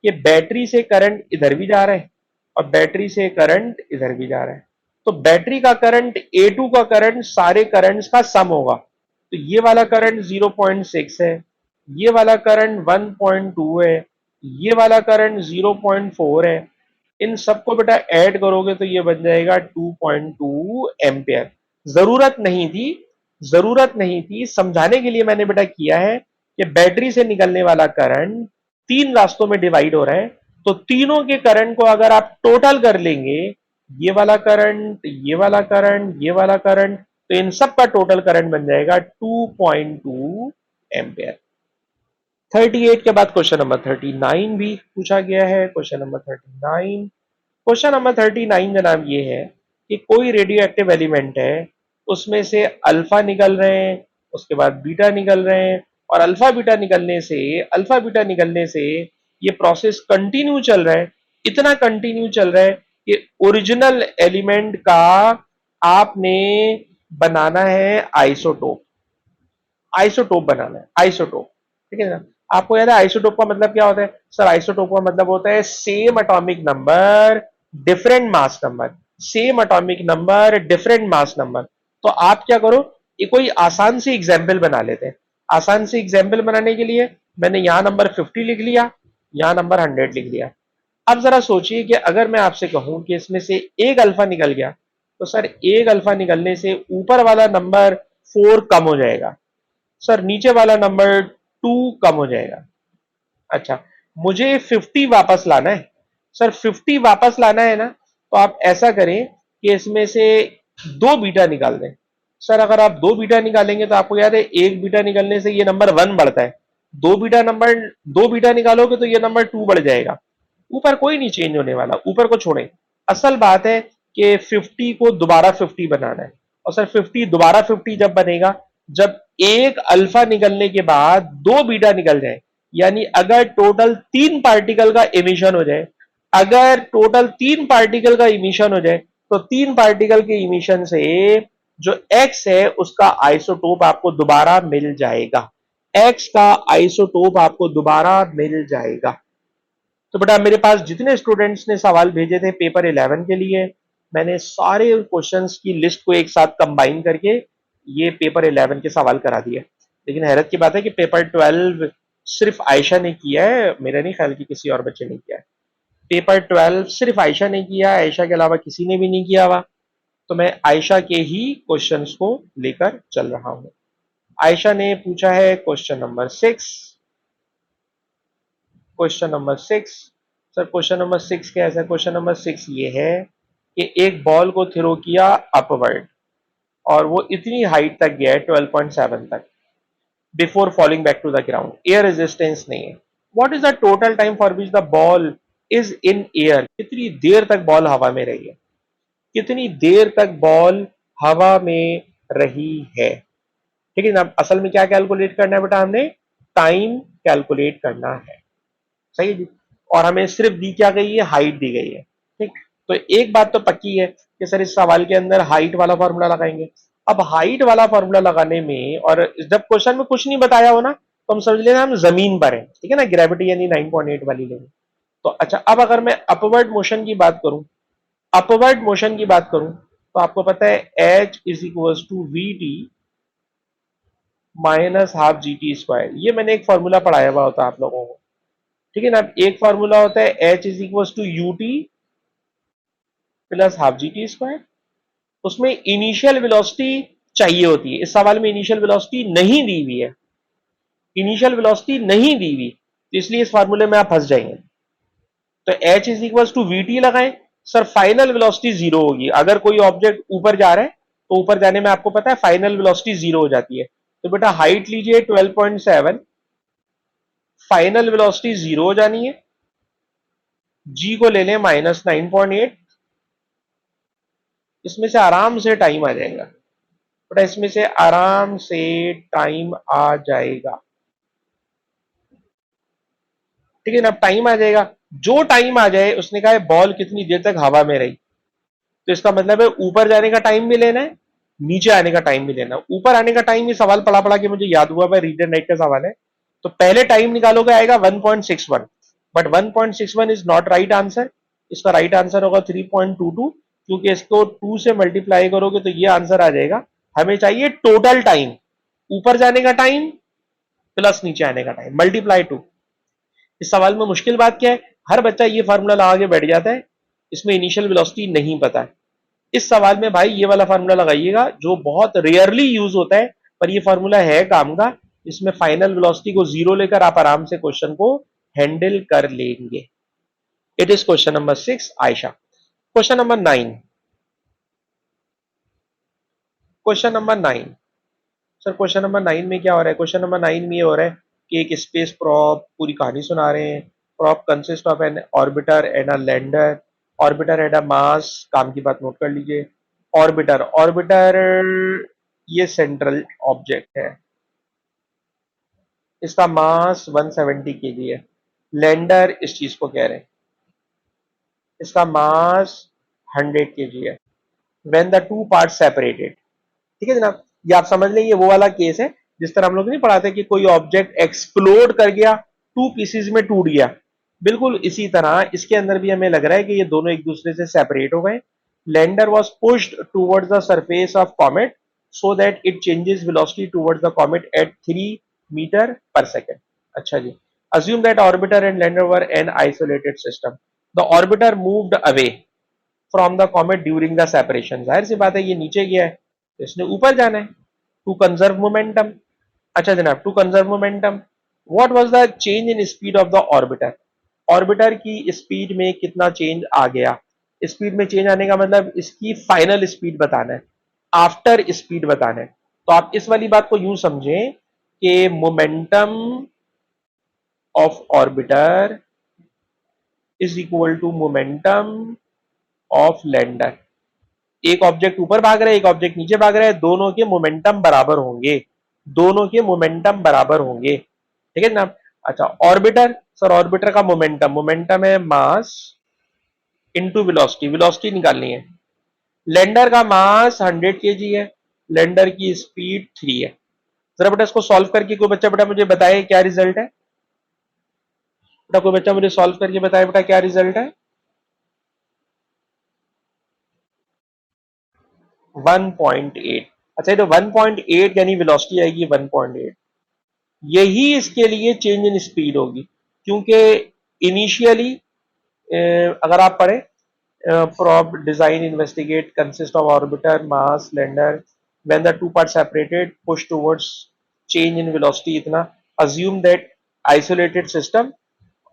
S1: कि बैटरी से करंट इधर भी जा रहा है और बैटरी से करंट इधर भी जा रहा है। तो बैटरी का करंट A2 का करंट सारे करंट्स का सम होगा। तो ये वाला करंट 0.6 है, ये वाला करंट 1.2 है, ये वाला करंट 0.4 है। इन सबको बेटा ऐड करोगे तो ये बन जाएगा 2.2 एम्पियर। जरूरत नहीं थी, जरूरत नहीं थी, समझाने के लिए मैंने बेटा किया है कि बैटरी से निकलने वाला करंट 3 रास्तों में डिवाइड हो रहा है, तो तीनों के करंट को अगर आप टोटल कर लेंगे, ये वाला करंट, ये वाला करंट, ये वाला करंट, तो इन सब का टोटल करंट बन जाएगा 2.2 एम्पियर। 38 के बाद क्वेश्चन नंबर 39 भी पूछा गया है। क्वेश्चन नंबर 39, क्वेश्चन नंबर 39 जनाब ये है कि कोई रेडियो एक्टिव एलिमेंट है, उसमें से अल्फा निकल रहे हैं, उसके बाद बीटा निकल रहे हैं, और अल्फा बीटा निकलने से ये प्रोसेस कंटिन्यू चल रहा है। इतना कंटिन्यू चल रहा है कि ओरिजिनल एलिमेंट का आपने बनाना है आइसोटोप, आइसोटोप बनाना है, आइसोटोप। ठीक है ना। आपको याद है आइसोटोप का मतलब क्या होता है? सर आइसोटोप का मतलब होता है same atomic number different mass number, same atomic number different mass number. तो आप क्या करो, ये कोई आसान सी एग्जाम्पल बना लेते हैं। आसान सी एग्जाम्पल बनाने के लिए मैंने यहां नंबर 50 लिख लिया, यहां नंबर 100 लिख लिया। अब जरा सोचिए कि अगर मैं आपसे कहूं कि इसमें से एक अल्फा निकल गया तो सर एक अल्फा निकलने से ऊपर वाला नंबर 4 कम हो जाएगा, सर नीचे वाला नंबर 2 कम हो जाएगा। अच्छा, मुझे 50 वापस लाना है, सर 50 वापस लाना है ना, तो आप ऐसा करें कि इसमें से दो बीटा निकाल दें। सर अगर आप दो बीटा निकालेंगे तो आपको याद है एक बीटा निकलने से ये नंबर 1 बढ़ता है, दो बीटा निकालोगे तो ये नंबर 2 बढ़ जाएगा। ऊपर कोई नहीं चेंज होने वाला, ऊपर को छोड़ें। असल बात है कि 50 को दोबारा 50 बनाना है, और सर 50 दोबारा 50 जब बनेगा जब एक अल्फा निकलने के बाद दो बीटा निकल जाए, यानी अगर टोटल तीन पार्टिकल का इमिशन हो जाए, अगर टोटल तीन पार्टिकल का इमिशन हो जाए, तो तीन पार्टिकल के इमिशन से जो एक्स है उसका आइसोटोप आपको दोबारा मिल जाएगा, एक्स का आइसोटोप आपको दोबारा मिल जाएगा। तो बेटा मेरे पास जितने स्टूडेंट्स ने सवाल भेजे थे पेपर 11 के लिए, मैंने सारे क्वेश्चंस की लिस्ट को एक साथ कंबाइन करके ये पेपर 11 के सवाल करा दिए। लेकिन हैरत की बात है कि पेपर 12 सिर्फ आयशा ने किया है, मेरा नहीं ख्याल कि किसी और बच्चे ने किया है। पेपर 12 सिर्फ आयशा ने किया है, आयशा के अलावा किसी ने भी नहीं किया हुआ। तो मैं आयशा के ही क्वेश्चंस को लेकर चल रहा हूं। आयशा ने पूछा है question number 6। Question number 6, sir question number 6 कैसा है? क्वेश्चन नंबर 6 ये है कि एक बॉल को थ्रो किया अपवर्ड और वो इतनी हाइट तक गया है 12.7 तक, before falling back to the ground, air resistance नहीं है। What is the total time for which the ball is in air? कितनी देर तक बॉल हवा में रही है, कितनी देर तक बॉल हवा में रही है? ठीक है ना। असल में क्या कैलकुलेट करना है बेटा, हमने टाइम कैलकुलेट करना है, सही है जी। और हमें सिर्फ दी क्या गई है, हाइट दी गई है। ठीक, तो एक बात तो पक्की है कि सर इस सवाल के अंदर हाइट वाला फॉर्मूला लगाएंगे। अब हाइट वाला फॉर्मूला लगाने में, और जब क्वेश्चन में कुछ नहीं बताया हो ना, तो हम समझ लेना हम जमीन पर हैं, ठीक है ना, ग्रेविटी यानी 9.8 वाली लेंगे। तो अच्छा, अब अगर मैं अपवर्ड मोशन की बात करूं, अपवर्ड मोशन की बात करूं, तो आपको पता है h is equal to v t minus half g t square. ये मैंने एक फॉर्मूला पढ़ाया हुआ होता है आप लोगों को, ठीक है ना। एक फार्मूला होता है h is equal to u t plus half g t square. उसमें इनिशियल वेलोसिटी चाहिए होती है, इस सवाल में इनिशियल वेलोसिटी नहीं दी हुई है, इनिशियल वेलोसिटी नहीं दी हुई, तो इसलिए इस फार्मूले में आप फंस जाएंगे। तो h is equal to v t लगाएं, सर फाइनल वेलोसिटी जीरो होगी। अगर कोई ऑब्जेक्ट ऊपर जा रहा है तो ऊपर जाने में आपको पता है फाइनल वेलोसिटी जीरो हो जाती है। तो बेटा हाइट लीजिए 12.7, फाइनल वेलोसिटी जीरो हो जानी है, जी को ले लें -9.8, इसमें से आराम से टाइम आ जाएगा बेटा, इसमें से आराम से टाइम आ जाएगा, ठीक है ना। टाइम आ जाएगा, जो टाइम आ जाए, उसने कहा है बॉल कितनी देर तक हवा में रही, तो इसका मतलब है ऊपर जाने का टाइम भी लेना है, नीचे आने का टाइम भी लेना है। ऊपर आने का टाइम, ये सवाल पढ़ा पढ़ा के मुझे याद हुआ, भाई रीड एंड राइट का सवाल है। तो पहले टाइम निकालोगे आएगा 1.61, but 1.61 is not right answer. इसका राइट आंसर होगा 3.22, क्योंकि इसको 2 से मल्टीप्लाई करोगे तो ये आंसर आ जाएगा। हमें चाहिए टोटल टाइम, ऊपर जाने का टाइम प्लस नीचे आने का टाइम, मल्टीप्लाई 2। इस सवाल में मुश्किल बात क्या है, हर बच्चा ये फार्मूला लगा के बैठ जाता है, इसमें इनिशियल वेलोसिटी नहीं पता है। इस सवाल में भाई ये वाला फार्मूला लगाइएगा जो बहुत रेयरली यूज होता है, पर ये फार्मूला है काम का। इसमें फाइनल वेलोसिटी को जीरो लेकर आप आराम से क्वेश्चन को हैंडल कर लेंगे। It is question number 6 Ayesha. Question number 9, question number 9, sir question number 9 में क्या हो रहा है? क्वेश्चन नंबर 9 में ये हो रहा है कि एक स्पेस प्रॉप पूरी कहानी सुना रहे हैं। Probe consist of an orbiter and a lander, orbiter and a mass, काम की बात नोट कर लीजिए। ऑर्बिटर, ऑर्बिटर ये सेंट्रल ऑब्जेक्ट है, इसका मास 170 केजी है। लैंडर इस चीज को कह रहे हैं, इसका मास 100 केजी है। When the two part separated, ठीक है जनाब, ये आप समझ लें, ये वो वाला केस है जिस तरह हम लोग नहीं पढ़ाते कि कोई ऑब्जेक्ट एक्सप्लोड कर गया, टू पीसेज में टूट गया, बिल्कुल इसी तरह इसके अंदर भी हमें लग रहा है कि ये दोनों एक दूसरे से सेपरेट हो गए। Lander was pushed towards the surface of comet so that it changes velocity towards the comet at 3 metre per second. अच्छा जी, assume that orbiter and lander were an isolated system, the orbiter moved away, from the comet during the separation. जाहिर सी बात है ये नीचे गया है तो इसने ऊपर जाना है, टू कंजर्व मोमेंटम। अच्छा जनाब, to conserve momentum, what was the change in speed of the orbiter? Orbiter की स्पीड में कितना चेंज आ गया? स्पीड में चेंज आने का मतलब इसकी फाइनल स्पीड बताना है, आफ्टर स्पीड बताना है। तो आप इस वाली बात को यूं समझें कि momentum of orbiter is equal to momentum of lander. एक ऑब्जेक्ट ऊपर भाग रहा है, एक ऑब्जेक्ट नीचे भाग रहा है, दोनों के मोमेंटम बराबर होंगे, दोनों के मोमेंटम बराबर होंगे, ठीक है ना। अच्छा ऑर्बिटर, सर ऑर्बिटर का मोमेंटम, मोमेंटम है मास इनटू वेलोसिटी, वेलोसिटी निकालनी है। लैंडर का मास 100 केजी है, लैंडर की स्पीड 3 है। जरा बेटा इसको सॉल्व करके कोई बच्चा बेटा मुझे बताए क्या रिजल्ट है? बेटा कोई बच्चा मुझे सॉल्व करके बताए बेटा क्या रिजल्ट है? 1.8। अच्छा ये तो 1.8 यानी वेलोसिटी आएगी 1.8, यही इसके लिए चेंज इन स्पीड होगी। क्योंकि इनिशियली अगर आप पढ़े probe design investigate consist of orbiter mass lander when the two parts separated push towards change in velocity इतना, assume that isolated system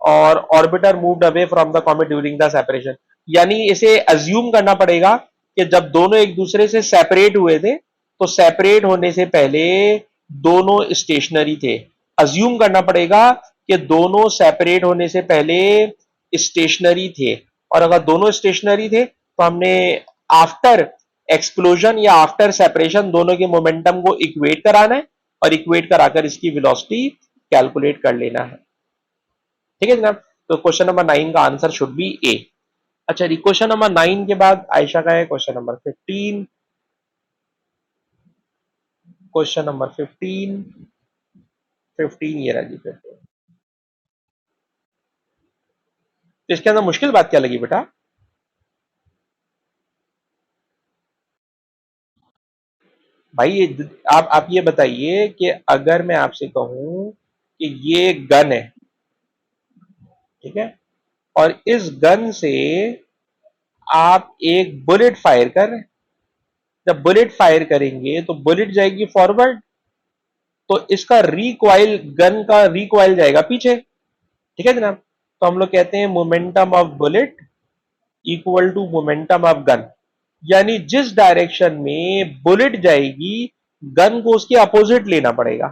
S1: और orbiter moved away from the comet during the separation. यानी इसे assume करना पड़ेगा कि जब दोनों एक दूसरे से सेपरेट हुए थे तो सेपरेट होने से पहले दोनों स्टेशनरी थे। अज्यूम करना पड़ेगा कि दोनों सेपरेट होने से पहले स्टेशनरी थे, और अगर दोनों स्टेशनरी थे तो हमने आफ्टर एक्सप्लोजन या आफ्टर सेपरेशन दोनों के मोमेंटम को इक्वेट कराना है और इक्वेट कराकर इसकी वेलोसिटी कैलकुलेट कर लेना है, ठीक है जनाब। तो क्वेश्चन नंबर 9 का आंसर शुड बी ए। अच्छा जी, क्वेश्चन नंबर 9 के बाद आयशा का है क्वेश्चन नंबर 15। क्वेश्चन नंबर 15, 15 ये रहा जी 15। तो इसके अंदर मुश्किल बात क्या लगी बेटा? भाई आप ये बताइए कि अगर मैं आपसे कहूं कि ये गन है, ठीक है, और इस गन से आप एक बुलेट फायर कर रहे हैं, जब बुलेट फायर करेंगे तो बुलेट जाएगी फॉरवर्ड, तो इसका रिकॉइल, गन का रिकॉइल जाएगा पीछे, ठीक है जनाब। तो हम लोग कहते हैं momentum of bullet equal to momentum of gun, यानी जिस डायरेक्शन में बुलेट जाएगी गन को उसके अपोजिट लेना पड़ेगा।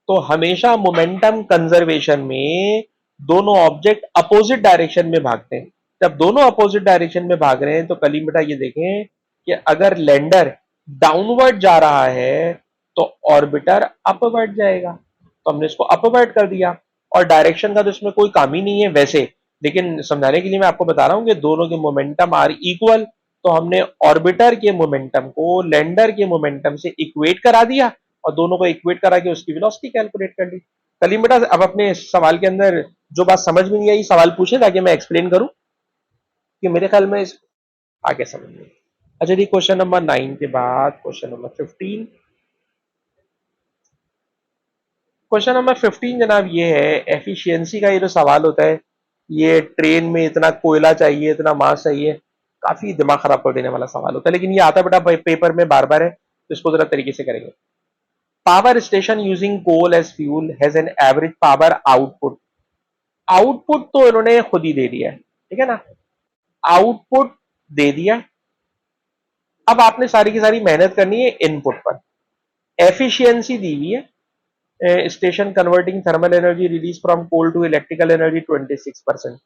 S1: तो हमेशा मोमेंटम कंजर्वेशन में दोनों ऑब्जेक्ट अपोजिट डायरेक्शन में भागते हैं। जब दोनों अपोजिट डायरेक्शन में भाग रहे हैं तो कलीम बेटा ये देखें कि अगर लैंडर डाउनवर्ड जा रहा है तो ऑर्बिटर अपवर्ड जाएगा, तो हमने इसको अपवर्ड कर दिया। और डायरेक्शन का तो इसमें कोई काम ही नहीं है वैसे, लेकिन समझाने के लिए मैं आपको बता रहा हूं कि दोनों के मोमेंटम आर इक्वल, तो हमने ऑर्बिटर के मोमेंटम को लैंडर के मोमेंटम से इक्वेट करा दिया और दोनों को इक्वेट करा के उसकी वेलोसिटी कैलकुलेट कर ली। कलीम बेटा अब अपने सवाल के अंदर जो बात समझ में नहीं आई सवाल पूछे ताकि मैं एक्सप्लेन करूं, कि मेरे ख्याल में आगे समझ में। अच्छा जी, क्वेश्चन नंबर 9 के बाद क्वेश्चन नंबर 15। क्वेश्चन नंबर 15 जनाब ये है, एफिशिएंसी का ये जो सवाल होता है, ये ट्रेन में इतना कोयला चाहिए, इतना मास चाहिए, काफी दिमाग खराब कर देने वाला सवाल होता है, लेकिन ये आता बेटा पेपर में बार बार है, तो इसको जरा तरीके से करेंगे। Power station using coal as fuel has an average power output. Output तो इन्होंने खुद ही दे दिया है, ठीक है ना, आउटपुट दे दिया। अब आपने सारी की सारी मेहनत करनी है इनपुट पर। एफिशिएंसी दी हुई है, station converting thermal energy release from coal to electrical energy 26%,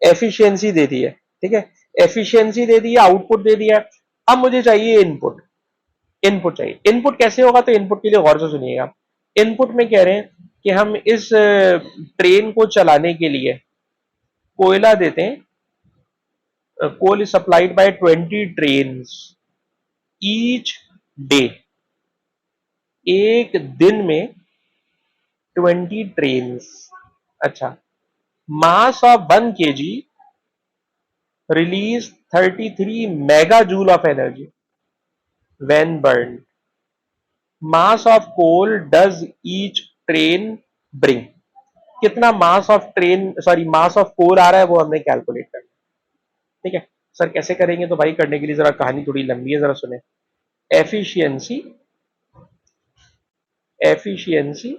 S1: efficiency दे दी है, ठीक है, एफिशिएंसी दे दी है, आउटपुट दे दिया। अब मुझे चाहिए इनपुट, इनपुट चाहिए। इनपुट कैसे होगा? तो इनपुट के लिए गौर से सुनिएगा। इनपुट में कह रहे हैं कि हम इस ट्रेन को चलाने के लिए कोयला देते हैं, coal is supplied by 20 train each day, एक दिन में 20 ट्रेन। अच्छा, mass of 1 kg release 33 mega joule of energy when burn. Mass of coal does each train bring. कितना mass of train, sorry mass of coal आ रहा है वो हमने कैलकुलेट करना, ठीक है। सर कैसे करेंगे? तो भाई करने के लिए जरा कहानी थोड़ी लंबी है, जरा सुने। Efficiency, efficiency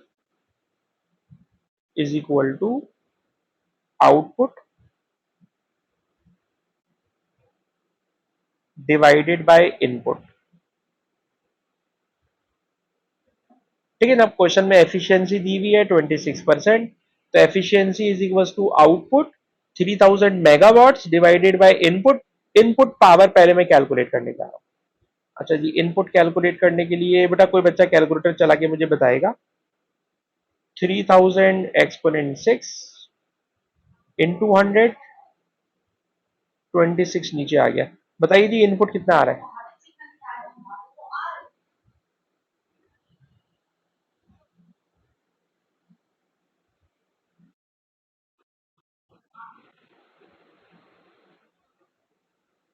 S1: is equal to output divided by input. ठीक है ना? क्वेश्चन में एफिशिएंसी दी हुई है 26%, तो efficiency is equal to output 3000 megawatts divided by input. Input power पहले मैं कैलकुलेट करने जा रहा हूं। अच्छा जी, इनपुट कैलकुलेट करने के लिए बेटा कोई बच्चा कैलकुलेटर चला के मुझे बताएगा। 3000 एक्सपोनेंट 6 इंटू 100, 26 नीचे आ गया। बताइए जी इनपुट कितना आ रहा है?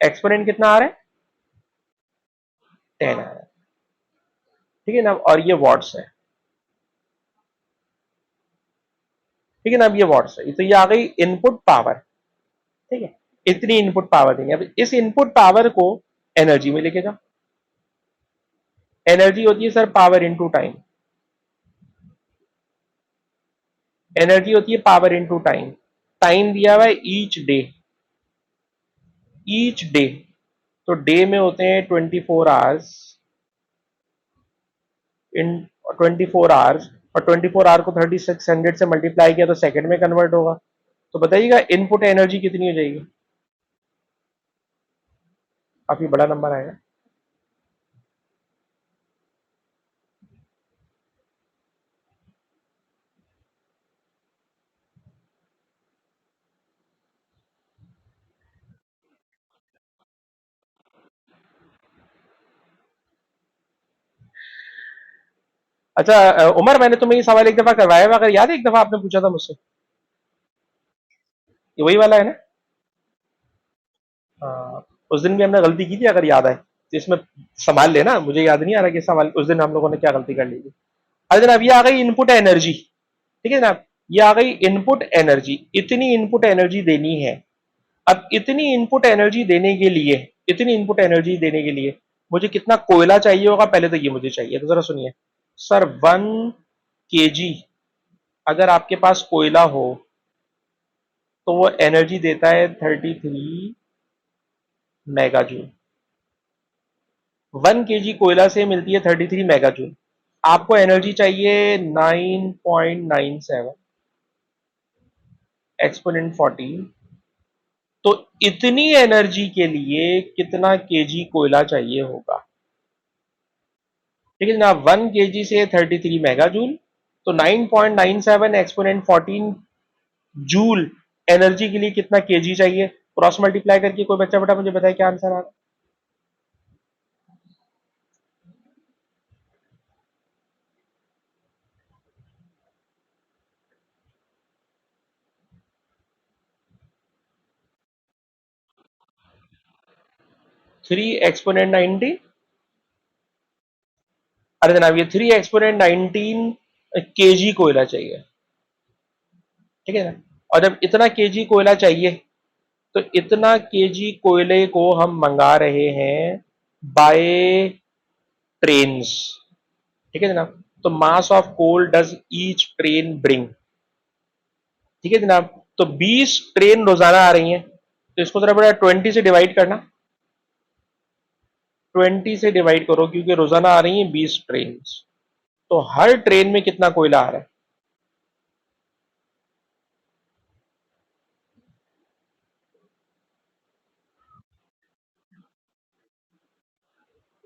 S1: एक्सपोनेंट कितना आ रहा है? 10 आ रहा है। ठीक है ना? और ये वॉट्स है। ठीक है ना? अब ये वॉट्स है, तो ये आ गई इनपुट पावर। ठीक है, इतनी इनपुट पावर देंगे। अब इस इनपुट पावर को एनर्जी में लेके जाओ। एनर्जी होती है sir power into time. Energy होती है पावर इनटू टाइम। टाइम दिया हुआ है ईच डे। ईच डे, तो डे में होते हैं 24 आवर्स। इन 24 आवर्स, और 24 आवर को 3600 से मल्टीप्लाई किया तो सेकंड में कन्वर्ट होगा। तो बताइएगा इनपुट एनर्जी कितनी हो जाएगी? काफी बड़ा नंबर आएगा। अच्छा उमर, मैंने तुम्हें ये सवाल एक दफा करवाया हुआ, अगर याद है एक दफा आपने पूछा था मुझसे। ये वही वाला है ना? उस दिन भी हमने गलती की थी, अगर याद आए तो इसमें संभाल लेना। मुझे याद नहीं आ रहा कि सवाल उस दिन हम लोगों ने क्या गलती कर ली थी। अरे जनाब, ये आ गई इनपुट एनर्जी। ठीक है जनाब, ये आ गई इनपुट एनर्जी। इतनी इनपुट एनर्जी देनी है। अब इतनी इनपुट एनर्जी देने के लिए, इतनी इनपुट एनर्जी देने के लिए मुझे कितना कोयला चाहिए होगा, पहले तो ये मुझे चाहिए। तो जरा सुनिए सर, 1 kg अगर आपके पास कोयला हो तो वो एनर्जी देता है 33 मेगा जूल। 1 kg कोयला से मिलती है 33 मेगा जूल। आपको एनर्जी चाहिए 9.97 एक्सपोनेंट 14। तो इतनी एनर्जी के लिए कितना केजी कोयला चाहिए होगा? ठीक है जनाब, 1 kg से 33 मेगा जूल, तो 9.97 एक्सपोनेंट 14 जूल एनर्जी के लिए कितना केजी चाहिए? क्रॉस मल्टीप्लाई करके कोई बच्चा बेटा मुझे बताए क्या आंसर आ रहा है? 3 एक्सपोनेंट 19। अरे जनाब, ये 3 एक्सपोनेंट 19 केजी कोयला चाहिए। ठीक है ना? और जब इतना केजी कोयला चाहिए, तो इतना केजी कोयले को हम मंगा रहे हैं बाय ट्रेन्स। ठीक है जनाब, तो mass of coal does each train bring. ठीक है जनाब, तो 20 ट्रेन रोजाना आ रही हैं, तो इसको जरा बड़ा 20 से डिवाइड करना। 20 से डिवाइड करो, क्योंकि रोजाना आ रही हैं 20 ट्रेन। तो हर ट्रेन में कितना कोयला आ रहा है?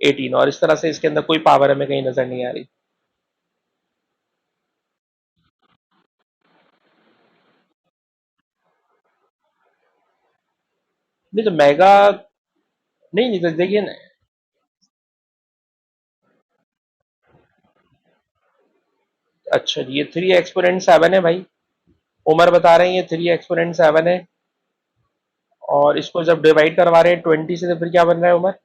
S1: 18। और इस तरह से इसके अंदर कोई पावर हमें कहीं नजर नहीं आ रही। नहीं तो मेगा, नहीं नहीं, तो देखिए ना। अच्छा जी, ये 3 एक्सपोनेंट 7 है भाई। उमर बता रहे हैं ये 3 एक्सपोनेंट 7 है। और इसको जब डिवाइड करवा रहे हैं 20 से, तो फिर क्या बन रहा है उमर?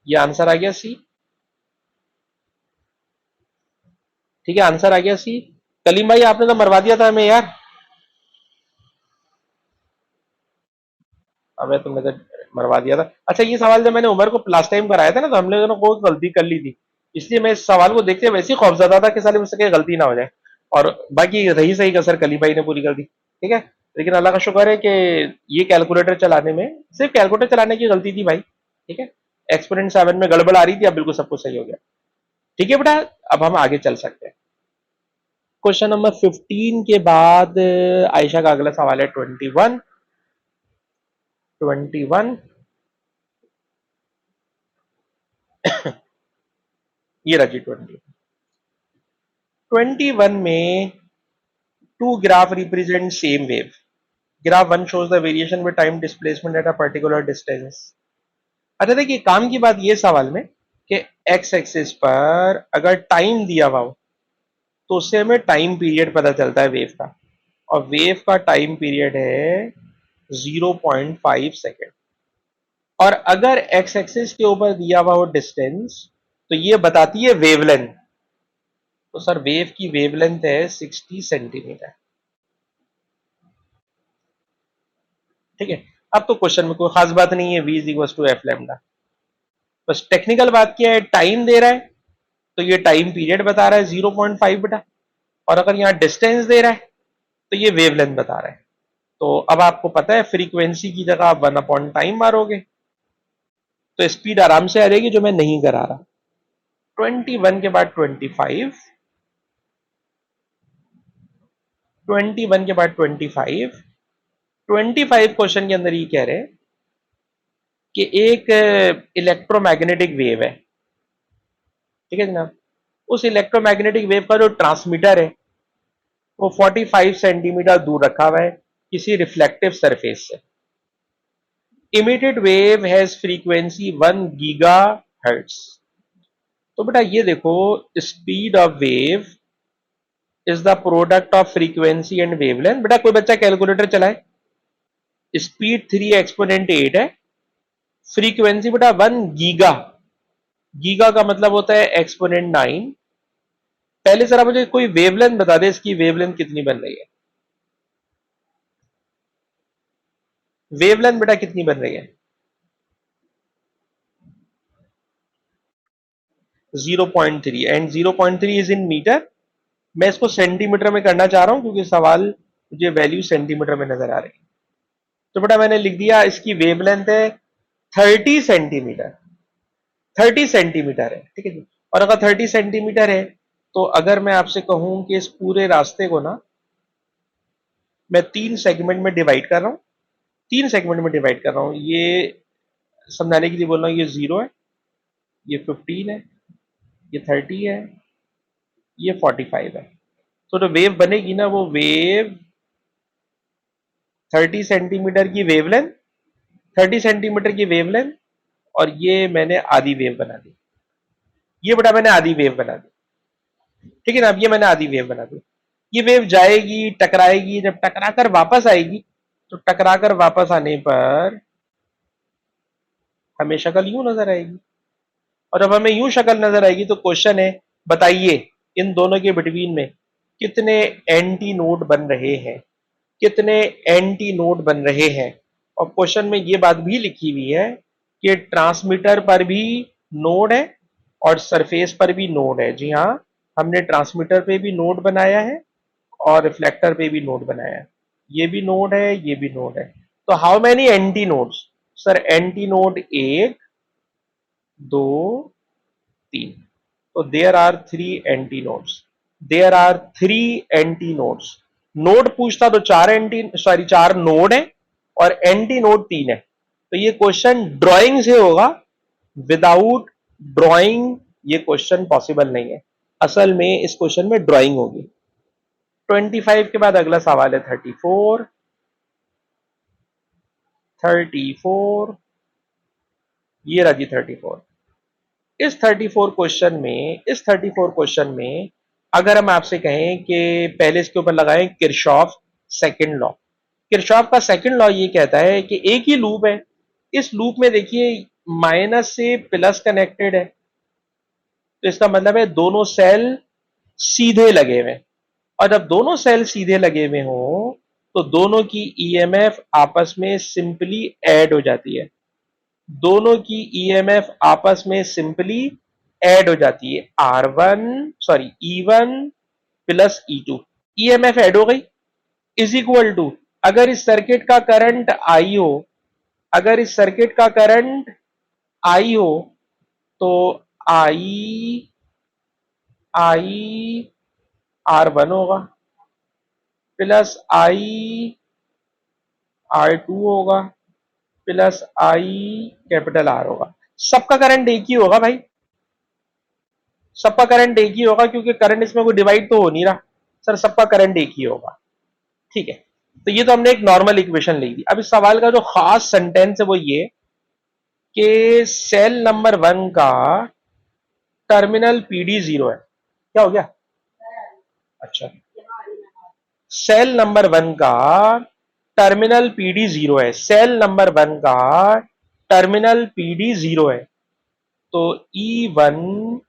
S1: ये आंसर आ गया सी। ठीक है, आंसर आ गया सी। कलीम भाई आपने तो मरवा दिया था हमें यार। अबे तुमने तो मरवा दिया था। अच्छा, ये सवाल जब मैंने उमर को लास्ट टाइम कराया था ना, तो हम लोगों ने कोई गलती कर ली थी, इसलिए मैं इस सवाल को देखते वैसे ही खौफजदा था कि साले मुझसे कहीं गलती ना हो जाए। और बाकी रही सही कसर कलीम भाई ने पूरी कर दी, ठीक है। लेकिन अल्लाह का शुक्र है कि ये कैलकुलेटर चलाने में, सिर्फ कैलकुलेटर चलाने की गलती थी भाई, ठीक है। एक्सपोनेंट 7 में गड़बड़ आ रही थी, अब बिल्कुल सब कुछ सही हो गया। ठीक है बेटा, अब हम आगे चल सकते हैं। क्वेश्चन नंबर 15 के बाद आयशा का अगला सवाल है 21। 21, ये रहा जी 21 में two graph represent same wave. Graph one shows the variation with time displacement at a particular distance. अच्छा देखिए, काम की बात ये सवाल में कि एक्स एक्सिस पर अगर टाइम दिया हुआ हो तो उससे हमें टाइम पीरियड पता चलता है वेव का, और वेव का टाइम पीरियड है 0.5 सेकेंड। और अगर एक्स एक्सिस के ऊपर दिया हुआ हो डिस्टेंस, तो ये बताती है वेवलेंथ। तो सर वेव की वेवलेंथ है 60 सेंटीमीटर। ठीक है। अब तो क्वेश्चन में कोई खास बात नहीं है, v is equal to f lambda. बस टेक्निकल बात क्या है, टाइम दे रहा है तो ये टाइम पीरियड बता रहा है 0.5 बेटा, और अगर यहाँ डिस्टेंस दे रहा है तो ये वेवलेंथ बता रहा है। तो अब आपको पता है फ्रीक्वेंसी की जगह आप 1/टाइम मारोगे तो स्पीड आराम से आ जाएगी, जो मैं नहीं करा रहा। 21 के बाद 25, 21 के बाद 25, 25 क्वेश्चन के अंदर ये कह रहे हैं कि एक इलेक्ट्रोमैग्नेटिक वेव है, ठीक है जनाब। उस इलेक्ट्रोमैग्नेटिक वेव का जो ट्रांसमीटर है वो 45 सेंटीमीटर दूर रखा हुआ है किसी रिफ्लेक्टिव सरफेस से। Emitted wave has frequency 1 giga hertz. तो बेटा ये देखो, speed of wave is the product of frequency and wavelength. बेटा कोई बच्चा कैलकुलेटर चलाए। स्पीड 3 एक्सपोनेंट 8 है, फ्रीक्वेंसी बेटा 1 गीगा। गीगा का मतलब होता है एक्सपोनेंट 9। पहले जरा मुझे कोई वेवलेंथ बता दे, इसकी वेवलेंथ कितनी बन रही है। वेवलेंथ बेटा कितनी बन रही है? 0.3, एंड 0.3 इज इन मीटर। मैं इसको सेंटीमीटर में करना चाह रहा हूं क्योंकि सवाल मुझे वैल्यू सेंटीमीटर में नजर आ रही है। तो बेटा मैंने लिख दिया इसकी वेवलेंथ है 30 सेंटीमीटर। 30 सेंटीमीटर है, ठीक है जी। और अगर 30 सेंटीमीटर है तो अगर मैं आपसे कहूं कि इस पूरे रास्ते को ना मैं 3 सेगमेंट में डिवाइड कर रहा हूं, 3 सेगमेंट में डिवाइड कर रहा हूं, ये समझाने के लिए बोल रहा हूं, ये 0 है, ये 15 है, ये 30 है, ये 45 है। तो जो वेव बनेगी ना, वो वेव 30 सेंटीमीटर की वेवलेंथ, 30 सेंटीमीटर की वेवलेंथ, और ये मैंने आधी वेव बना दी। ये बेटा मैंने आधी वेव बना दी, ठीक है ना। अब ये मैंने आधी वेव बना दी। ये वेव जाएगी, टकराएगी, जब टकराकर वापस आएगी तो टकराकर वापस आने पर हमें शक्ल यूं नजर आएगी। और जब हमें यूं शक्ल नजर आएगी तो क्वेश्चन है, बताइए इन दोनों के बिटवीन में कितने एंटी नोड बन रहे हैं, कितने एंटी नोड बन रहे हैं। और क्वेश्चन में ये बात भी लिखी हुई है कि ट्रांसमीटर पर भी नोड है और सरफेस पर भी नोड है। जी हाँ, हमने ट्रांसमीटर पे भी नोड बनाया है और रिफ्लेक्टर पे भी नोड बनाया है। ये भी नोड है, ये भी नोड है। तो how many anti nodes? Sir anti node 1, 2, 3। तो there are 3 anti nodes. There are 3 anti nodes. Node पूछता तो 4 नोड है और एंटी नोड 3 है। तो ये क्वेश्चन ड्राइंग से होगा, विदाउट ड्राइंग ये क्वेश्चन पॉसिबल नहीं है। असल में इस क्वेश्चन में ड्राइंग होगी। 25 के बाद अगला सवाल है 34। 34, ये रहा जी 34। इस 34 क्वेश्चन में अगर हम आपसे कहें कि पहले इसके ऊपर लगाएं किरशॉफ सेकंड लॉ। किरशॉफ का सेकंड लॉ ये कहता है कि एक ही लूप है, इस लूप में देखिए माइनस से प्लस कनेक्टेड है, तो इसका मतलब है दोनों सेल सीधे लगे हुए, और जब दोनों सेल सीधे लगे हुए हों तो दोनों की ईएमएफ आपस में सिंपली ऐड हो जाती है। दोनों की ईएमएफ आपस में सिंपली ऐड हो जाती है। E1 plus E2, EMF add हो गई, इज इक्वल टू, अगर इस सर्किट का करंट आई हो, अगर इस सर्किट का करंट आई हो तो आई आई R1 होगा प्लस R2 होगा प्लस कैपिटल R होगा। सबका करंट एक ही होगा भाई, सबका करंट एक ही होगा, क्योंकि करंट इसमें कोई डिवाइड तो हो नहीं रहा सर, सबका करंट एक ही होगा। ठीक है, तो ये तो हमने एक नॉर्मल इक्वेशन लिख दी। अब इस सवाल का जो खास सेंटेंस है वो ये कि सेल नंबर 1 का टर्मिनल पीडी 0 है। क्या हो गया? अच्छा, सेल नंबर 1 का टर्मिनल पीडी 0 है, सेल नंबर 1 का टर्मिनल पीडी 0 है, तो E1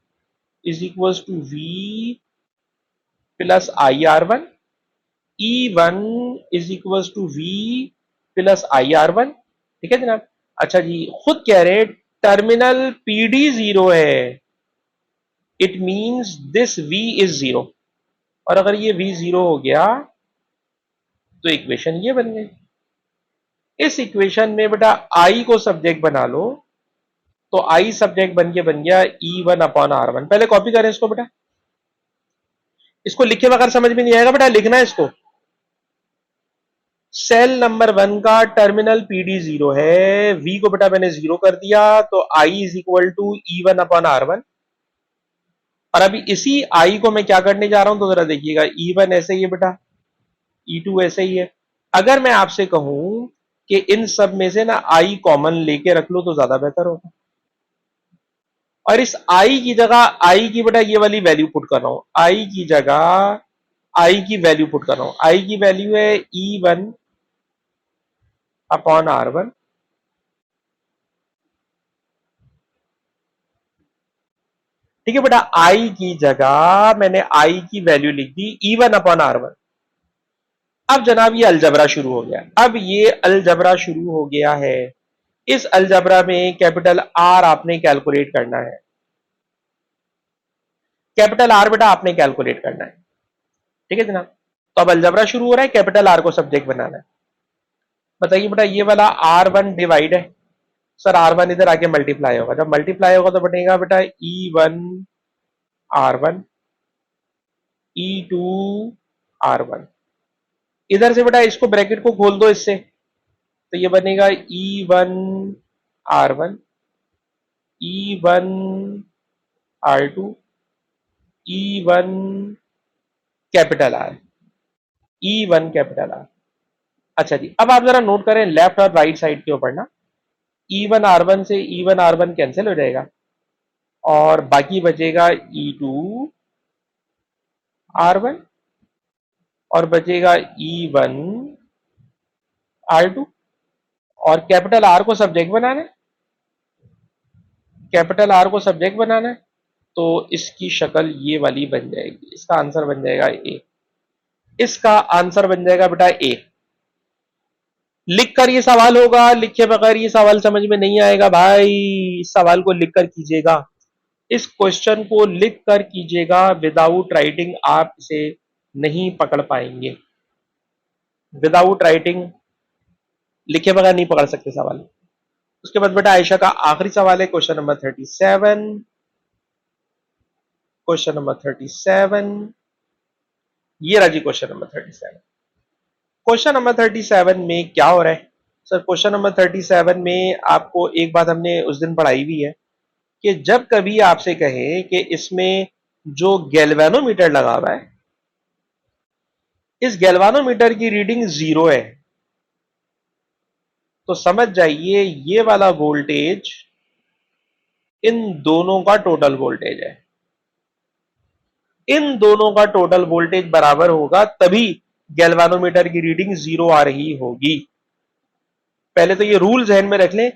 S1: is equal to V plus IR1, E1 is equal to V plus IR1। ठीक है जनाब। अच्छा जी, खुद कह रहे टर्मिनल पीडी 0 है, it means this V is 0, और अगर ये V 0 हो गया तो इक्वेशन ये बन गई। इस इक्वेशन में बेटा I को सब्जेक्ट बना लो, तो I सब्जेक्ट बन गया E1/R1। पहले कॉपी करें इसको बेटा, इसको लिखे बगैर समझ में नहीं आएगा बेटा, लिखना है इसको। सेल नंबर 1 का टर्मिनल पीडी 0 है, V को बेटा मैंने 0 कर दिया, तो I is equal to E1/R1। और अभी इसी I को मैं क्या करने जा रहा हूं, तो जरा देखिएगा, E1 ऐसे ही है बेटा, E2 ऐसे ही है। अगर मैं आपसे कहूं कि इन सब में से ना I कॉमन लेके रख लो तो ज्यादा बेहतर होगा, और इस I की जगह I की बेटा ये वाली वैल्यू पुट कर रहा हूं, I की जगह I की वैल्यू पुट कर रहा हूं। I की वैल्यू है E1/R1, ठीक है बेटा। I की जगह मैंने I की वैल्यू लिख दी E1/R1। अब जनाब ये अलजबरा शुरू हो गया, अब ये अलजबरा शुरू हो गया है। इस अलजबरा में कैपिटल R आपने कैलकुलेट करना है, कैपिटल R बेटा आपने कैलकुलेट करना है। ठीक है जनाब, तो अब अलजबरा शुरू हो रहा है, कैपिटल R को सब्जेक्ट बनाना है। बताइए बेटा, ये वाला R1 डिवाइड है सर, R1 इधर आके मल्टीप्लाई होगा, जब मल्टीप्लाई होगा तो बनेगा बेटा E1/R1 E2/R1। इधर से बेटा इसको ब्रैकेट को खोल दो इससे, तो ये बनेगा E1/R1 E1/R2 E1 capital R, E1 capital R। अच्छा जी, अब आप जरा नोट करें लेफ्ट और राइट साइड के ऊपर ना, E1/R1 से E1/R1 कैंसिल हो जाएगा और बाकी बचेगा E2/R1 और बचेगा E1/R2, और कैपिटल R को सब्जेक्ट बनाना है, कैपिटल R को सब्जेक्ट बनाना है, तो इसकी शक्ल ये वाली बन जाएगी, इसका आंसर बन जाएगा ए, इसका आंसर बन जाएगा बेटा ए। लिख कर ये सवाल होगा, लिखे बगैर ये सवाल समझ में नहीं आएगा भाई, इस सवाल को लिख कर कीजिएगा, इस क्वेश्चन को लिख कर कीजिएगा, विदाउट राइटिंग आप इसे नहीं पकड़ पाएंगे, विदाउट राइटिंग लिखे बगैर नहीं पकड़ सकते सवाल। उसके बाद बेटा आयशा का आखिरी सवाल है, क्वेश्चन नंबर 37, क्वेश्चन नंबर 37, ये रहा जी क्वेश्चन नंबर 37। क्वेश्चन नंबर 37 में क्या हो रहा है सर? क्वेश्चन नंबर 37 में आपको एक बात हमने उस दिन पढ़ाई भी है कि जब कभी आपसे कहे कि इसमें जो गैल्वेनोमीटर लगा हुआ है, इस गैल्वेनोमीटर की रीडिंग 0 है, तो समझ जाइए ये वाला वोल्टेज इन दोनों का टोटल वोल्टेज है, इन दोनों का टोटल वोल्टेज बराबर होगा तभी गैल्वेनोमीटर की रीडिंग 0 आ रही होगी। पहले तो ये रूल जहन में रख लें,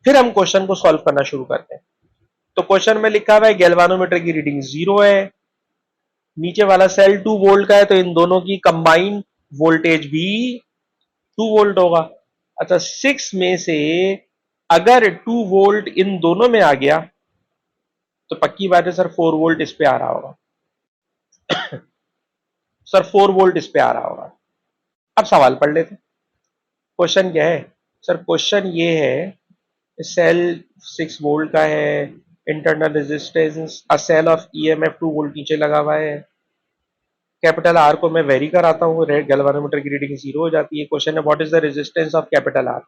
S1: फिर हम क्वेश्चन को सॉल्व करना शुरू करते हैं। तो क्वेश्चन में लिखा हुआ है गैल्वेनोमीटर की रीडिंग 0 है, नीचे वाला सेल 2 वोल्ट का है तो इन दोनों की कंबाइंड वोल्टेज भी 2 वोल्ट होगा। अच्छा, 6 में से अगर 2 वोल्ट इन दोनों में आ गया तो पक्की बात है सर 4 वोल्ट इस पे आ रहा होगा। सर 4 वोल्ट इस पे आ रहा होगा। अब सवाल पढ़ लेते। क्वेश्चन क्या है? सर क्वेश्चन ये है, सेल 6 वोल्ट का है, internal resistance a cell of EMF 2 volt नीचे लगा हुआ है, कैपिटल आर को मैं वेरी कराता हूँ, रेड गैल्वेनोमीटर की रीडिंग 0 हो जाती है। क्वेश्चन है what is the resistance of capital R.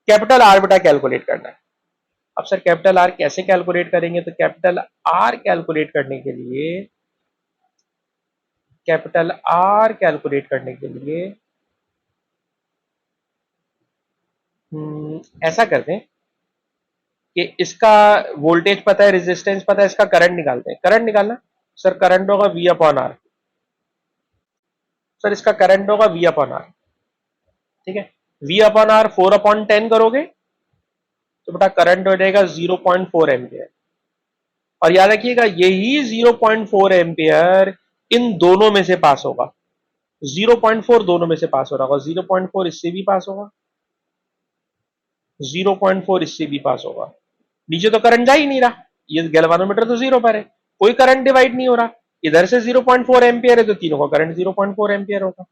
S1: Capital R बेटा कैलकुलेट करना है। अब सर कैपिटल आर कैसे कैलकुलेट करेंगे? तो कैपिटल आर कैलकुलेट करने के लिए, कैपिटल आर कैलकुलेट करने के लिए ऐसा करते हैं कि इसका वोल्टेज पता है, रेजिस्टेंस पता है, इसका करंट निकालते हैं। करंट निकालना सर, करंट होगा वी अपॉन आर। सर इसका करंट होगा वी अपॉन आर, ठीक है। वी अपॉन आर 4/10 करोगे तो बेटा करंट हो जाएगा 0.4 एम्पियर। और याद रखिएगा यही 0.4 एम्पियर इन दोनों में से पास होगा। 0.4 दोनों में से पास हो रहा होगा, 0.4 इससे भी पास होगा, 0.4 इससे भी पास होगा। नीचे तो करंट जा ही नहीं रहा, ये गैल्वानोमीटर तो जीरो पर है, कोई करंट डिवाइड नहीं हो रहा। इधर से 0.4 एम्पियर है तो तीनों का करंट 0.4 एम्पियर होगा।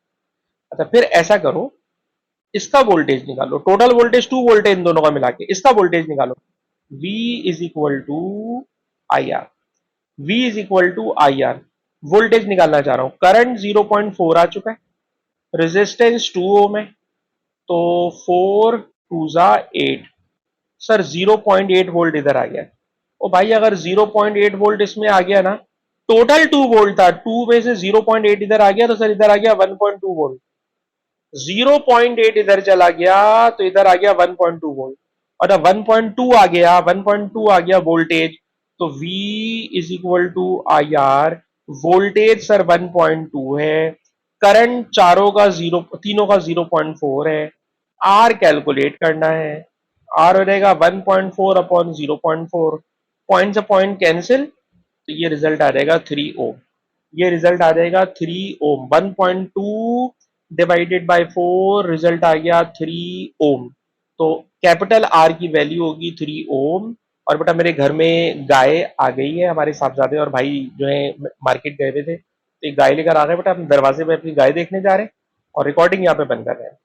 S1: अच्छा फिर ऐसा करो, इसका वोल्टेज निकालो, टोटल वोल्टेज 2 वोल्ट है इन दोनों का मिला के, इसका वोल्टेज निकालो। V is equal to I R, V is equal to I R. Voltage निकालना चाह रहा हूं, करंट 0.4 आ चुका है, रेजिस्टेंस 2 ओम है, तो 4 टू जा 8। सर 0.8 वोल्ट इधर आ गया। ओ भाई अगर 0.8 वोल्ट इसमें आ गया ना, टोटल 2 वोल्ट था, 2 में से 0.8 इधर आ गया तो सर इधर आ गया 1.2 वोल्ट। 0.8 इधर चला गया तो इधर आ गया 1.2 वोल्ट। और जब 1.2 आ गया, 1.2 आ गया वोल्टेज, तो V is equal to I R. Voltage sir 1.2 है, करंट चारों का जीरो, तीनों का 0.4 है। आर कैलकुलेट करना है, आर हो जाएगा 1.4 अपॉन 0.4, पॉइंट से पॉइंट कैंसिल, तो ये रिजल्ट आ जाएगा 3 ओम। ये रिजल्ट आ जाएगा 3 ओम। 1.2 डिवाइडेड बाय 4 रिजल्ट आ गया 3 ओम। तो कैपिटल आर की वैल्यू होगी 3 ओम। और बेटा मेरे घर में गाय आ गई है, हमारे साहबजादे और भाई जो है मार्केट गए हुए थे, तो एक गाय लेकर आ गए बेटा, हम दरवाजे पे अपनी गाय देखने जा रहे हैं और रिकॉर्डिंग यहाँ पे बंद कर रहे हैं।